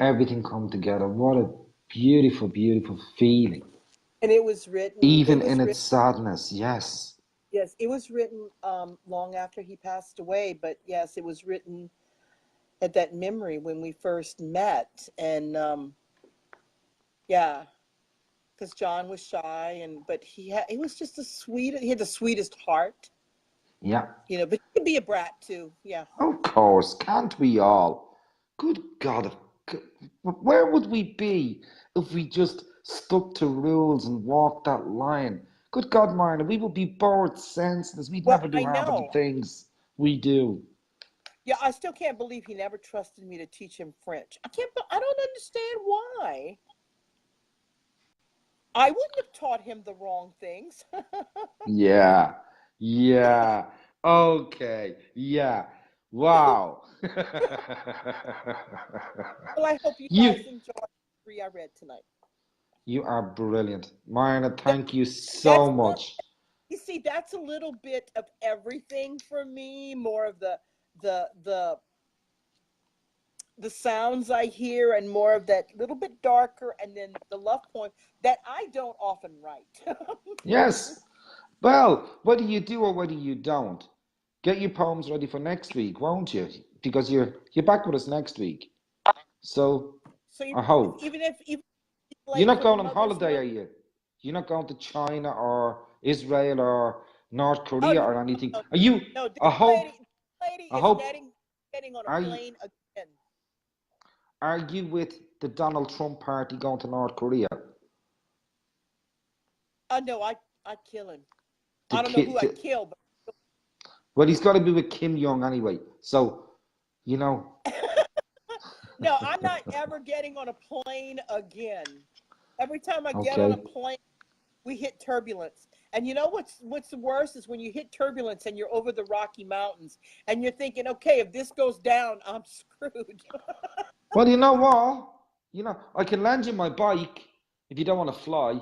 everything come together. What a beautiful, beautiful feeling. and it was written. It Even in was its written. sadness, yes. Yes, it was written long after he passed away. But yes, it was written at that memory when we first met, and yeah, because John was shy, and but he was just he had the sweetest heart, Yeah. but he could be a brat too. Yeah. Of course, can't we all? Good God, where would we be if we just stuck to rules and walked that line? Good God, Marna, we would be bored senseless. We'd Well, never do I half of the know. things we do. Yeah, I still can't believe he never trusted me to teach him French. I don't understand why. I wouldn't have taught him the wrong things. Yeah, yeah, okay, yeah, wow. Well, I hope you You, guys enjoyed the three I read tonight. you are brilliant. Marna, That, thank you that's so a little, much. you see, that's a little bit of everything for me. More of the the the sounds I hear, and more of that little bit darker, and then the love poem that I don't often write. Yes. Well, whether you do or whether you don't, get your poems ready for next week, won't you? Because you're back with us next week. So So I hope. even You're late not for the going on Mother's holiday, Month. are you? You're not going to China or Israel or North Oh, Korea no, or anything. no, Are you? no. I hope. This lady I is hope. getting on a Are you? plane again. Are you with the Donald Trump party going to North Korea? No, I kill him. To, I don't know ki- who I to kill, Well, he's got to be with Kim Jong anyway. So, you know. but no, I'm not ever getting on a plane again. Every time I get on a Okay. plane, we hit turbulence. And you know what's the worst is when you hit turbulence and you're over the Rocky Mountains and you're thinking, okay, if this goes down, I'm screwed. Well, you know what? You know, I can lend you my bike if you don't want to fly.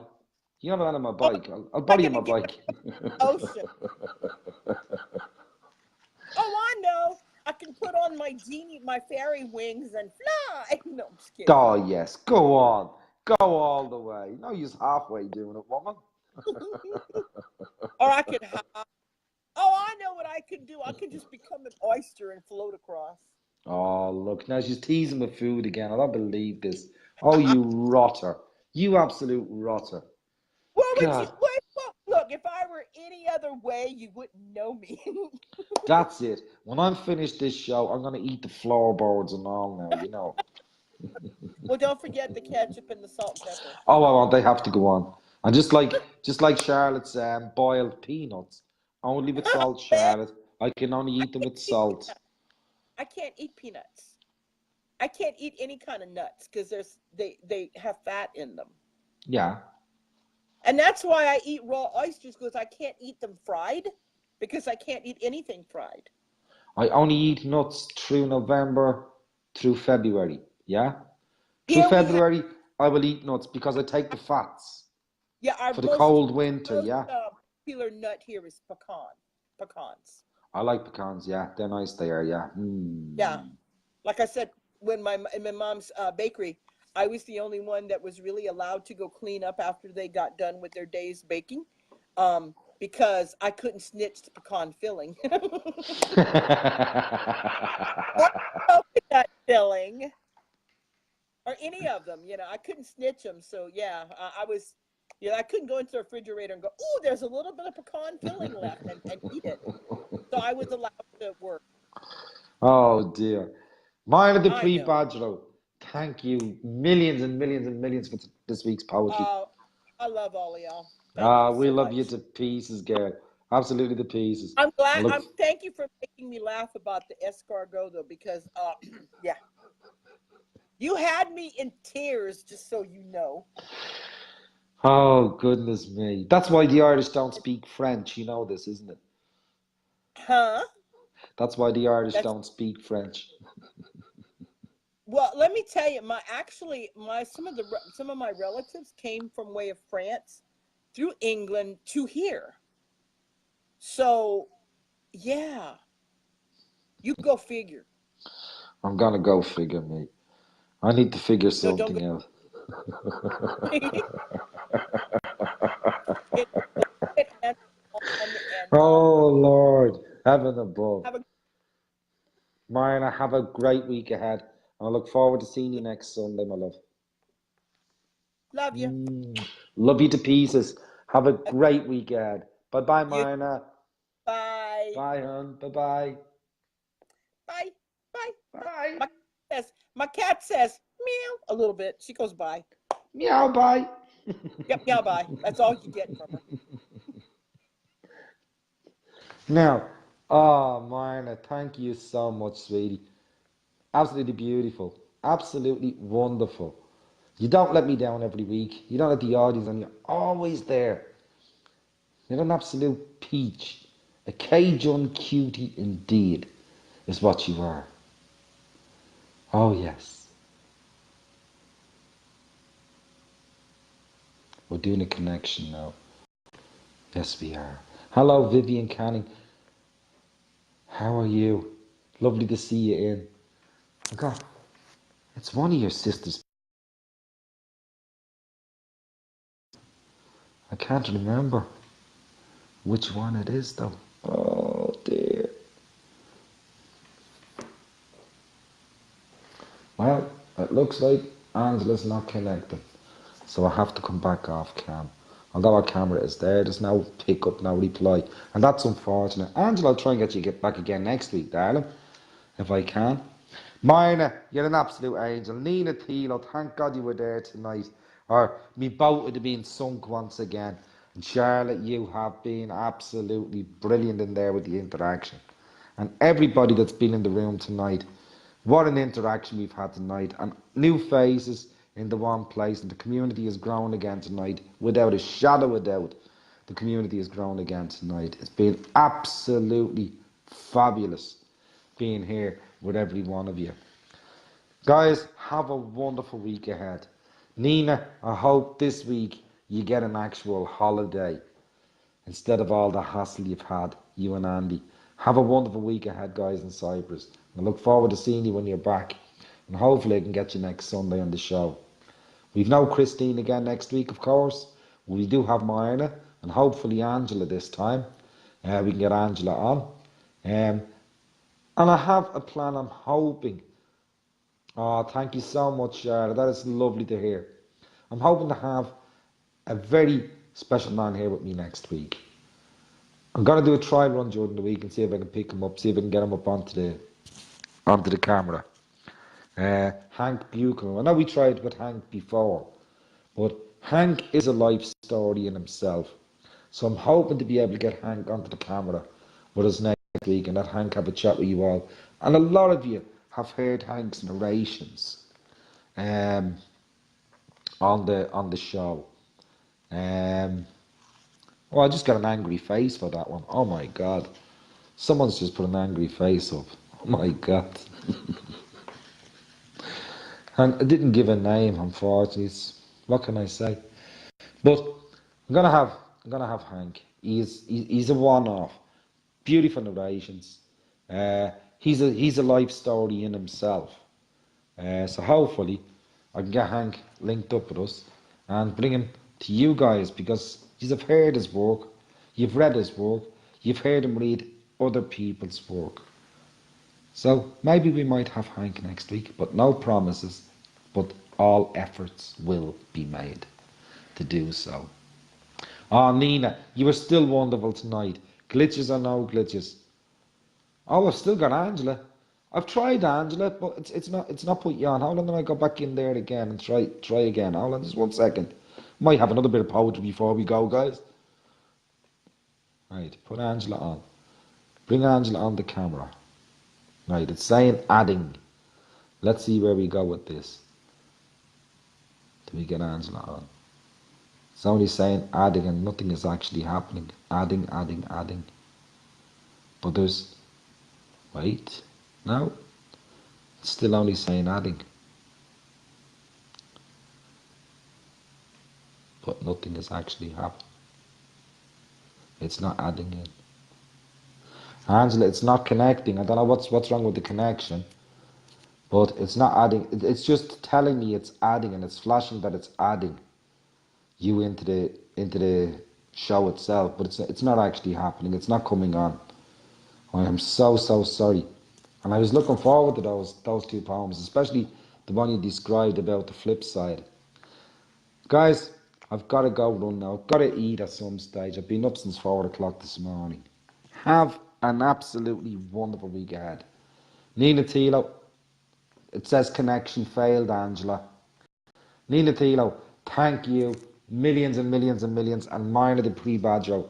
You don't lend my Oh, bike. I'll I borrow you gotta my get bike. ocean. Oh, I know. I can put on my genie, my fairy wings and fly. No, I'm just kidding. Oh, yes. Go on. Go all the way. No use halfway doing it, woman. Or I could hop. Oh, I know what I could do. I could just become an oyster and float across. Oh, look. Now she's teasing with food again. I don't believe this. Oh, you rotter. You absolute rotter. What would you? God, Well, look, if I were any other way, you wouldn't know me. that's it. When I'm finished this show, I'm going to eat the floorboards and all now, you know. Well, don't forget the ketchup and the salt and pepper. Oh, well, they have to go on. And just like Charlotte's boiled peanuts, only with salt, Man, Charlotte. I can only I eat them can't with eat salt. peanuts. I can't eat peanuts. I can't eat any kind of nuts because they have fat in them. Yeah. And that's why I eat raw oysters because I can't eat them fried because I can't eat anything fried. I only eat nuts through November through February. Yeah? Through Here we have, February, I will eat nuts because I take the fats yeah, our for the most cold winter. most Yeah? popular nut here is pecans. I like pecans. Yeah, they're nice. They are. Yeah. Yeah, like I said, in my mom's bakery, I was the only one that was really allowed to go clean up after they got done with their day's baking, because I couldn't snitch the pecan filling or coconut filling or any of them. You know, I couldn't snitch them. So yeah, I was. Yeah, I couldn't go into the refrigerator and go, oh, there's a little bit of pecan filling left and eat it. So I was allowed to work. Oh dear. Mine the I know. pre-Badgero. Thank you. Millions and millions and millions for this week's poetry. I love all of y'all. Thank you We so love you much. to pieces, girl. Absolutely to pieces. I'm I glad. look. Thank you for making me laugh about the escargot though, because yeah, you had me in tears. Just so you know. Oh goodness me. That's why the Irish don't speak French. You know this, isn't it? Huh? That's why the Irish That's don't speak French. well. Let me tell you. Some of my relatives came from way of France, through England to here. So yeah, you go figure. I'm gonna go figure me. I need to figure No, don't go. something out. Get and Oh Lord, heaven above. have a Marina, have a great week ahead. And I look forward to seeing you next Sunday, my love. love you. Love you to pieces. Have a great week ahead. Bye bye, You Marina. bye. Bye, hon. Bye bye. Bye. Bye. Bye. My cat says meow a little bit. She goes bye. Meow, bye. Yep, meow bye. That's all you get from her. Now, oh, Marina, thank you so much, sweetie. Absolutely beautiful. Absolutely wonderful. You don't let me down every week. You don't let the audience, and you're always there. You're an absolute peach. A Cajun cutie indeed is what you are. Oh, yes. We're doing a connection now. Yes, we are. Hello, Vivian Canning. How are you? Lovely to see you in. Oh, God, it's one of your sisters. I can't remember which one it is, though. Oh, dear. Well, it looks like Angela's not connected, so I have to come back off cam. Although our camera is there, there's no pickup, no reply, and that's unfortunate. Angela, I'll try and get you back again next week, darling, if I can. Marna, you're an absolute angel. Nina Thilo, thank God you were there tonight. Or me boat would have been sunk once again. And Charlotte, you have been absolutely brilliant in there with the interaction. And everybody that's been in the room tonight, what an interaction we've had tonight. And new faces in the one place. And the community has grown again tonight without a shadow of doubt. the community has grown again tonight. It's been absolutely fabulous being here with every one of you. Guys, have a wonderful week ahead. Nina, I hope this week you get an actual holiday instead of all the hassle you've had, you and Andy. Have a wonderful week ahead, guys, in Cyprus. I look forward to seeing you when you're back. And hopefully I can get you next Sunday on the show. We've no Christine again next week, of course. We do have Myrna and hopefully Angela this time. We can get Angela on. And I have a plan, I'm hoping. Oh, thank you so much, Charlotte. That is lovely to hear. I'm hoping to have a very special man here with me next week. I'm going to do a trial run during the week and see if I can pick him up, see if I can get him up onto the camera. Hank Buchanan. I know we tried with Hank before, but Hank is a life story in himself. So I'm hoping to be able to get Hank onto the camera with us next week and let Hank have a chat with you all. And a lot of you have heard Hank's narrations on the show. Oh, I just got an angry face for that one. Oh my God. Someone's just put an angry face up. Oh my God. And I didn't give a name, unfortunately. What can I say? But I'm gonna have Hank. He's a one-off. Beautiful narrations. He's a life story in himself. So hopefully I can get Hank linked up with us and bring him to you guys, because you've heard his work, you've read his work, you've heard him read other people's work. So maybe we might have Hank next week, but no promises, but all efforts will be made to do so. Oh, Nina, you were still wonderful tonight. Glitches or no glitches. Oh, I've still got Angela. I've tried Angela, but it's not put you on. Hold on, then I go back in there again and try again. Hold on, just 1 second. Might have another bit of poetry before we go, guys. Right, put Angela on. Bring Angela on the camera. Right, it's saying adding. Let's see where we go with this. Do we get Angela on? It's only saying adding and nothing is actually happening. Adding. But there's... Wait. No. It's still only saying adding. But nothing is actually happening. It's not adding in. Angela, it's not connecting. I don't know what's wrong with the connection. But it's not adding. It's just telling me it's adding, and it's flashing that it's adding you into the show itself. But it's not actually happening. It's not coming on. I am so sorry. And I was looking forward to those two poems, especially the one you described about the flip side. Guys, I've got to go run now. I've got to eat at some stage. I've been up since 4 o'clock this morning. Have an absolutely wonderful week ahead. Nina Tilo, it says connection failed, Angela. Nina Tilo, thank you. Millions and millions and millions. And Myrna the Pre-Badjo.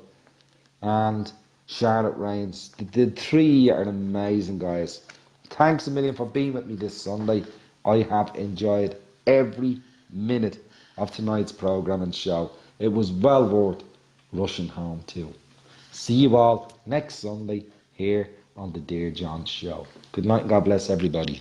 And Charlotte Rains. The three are amazing, guys. Thanks a million for being with me this Sunday. I have enjoyed every minute of tonight's programme and show. It was well worth rushing home to. See you all next Sunday here on the Dear John Show. Good night and God bless everybody.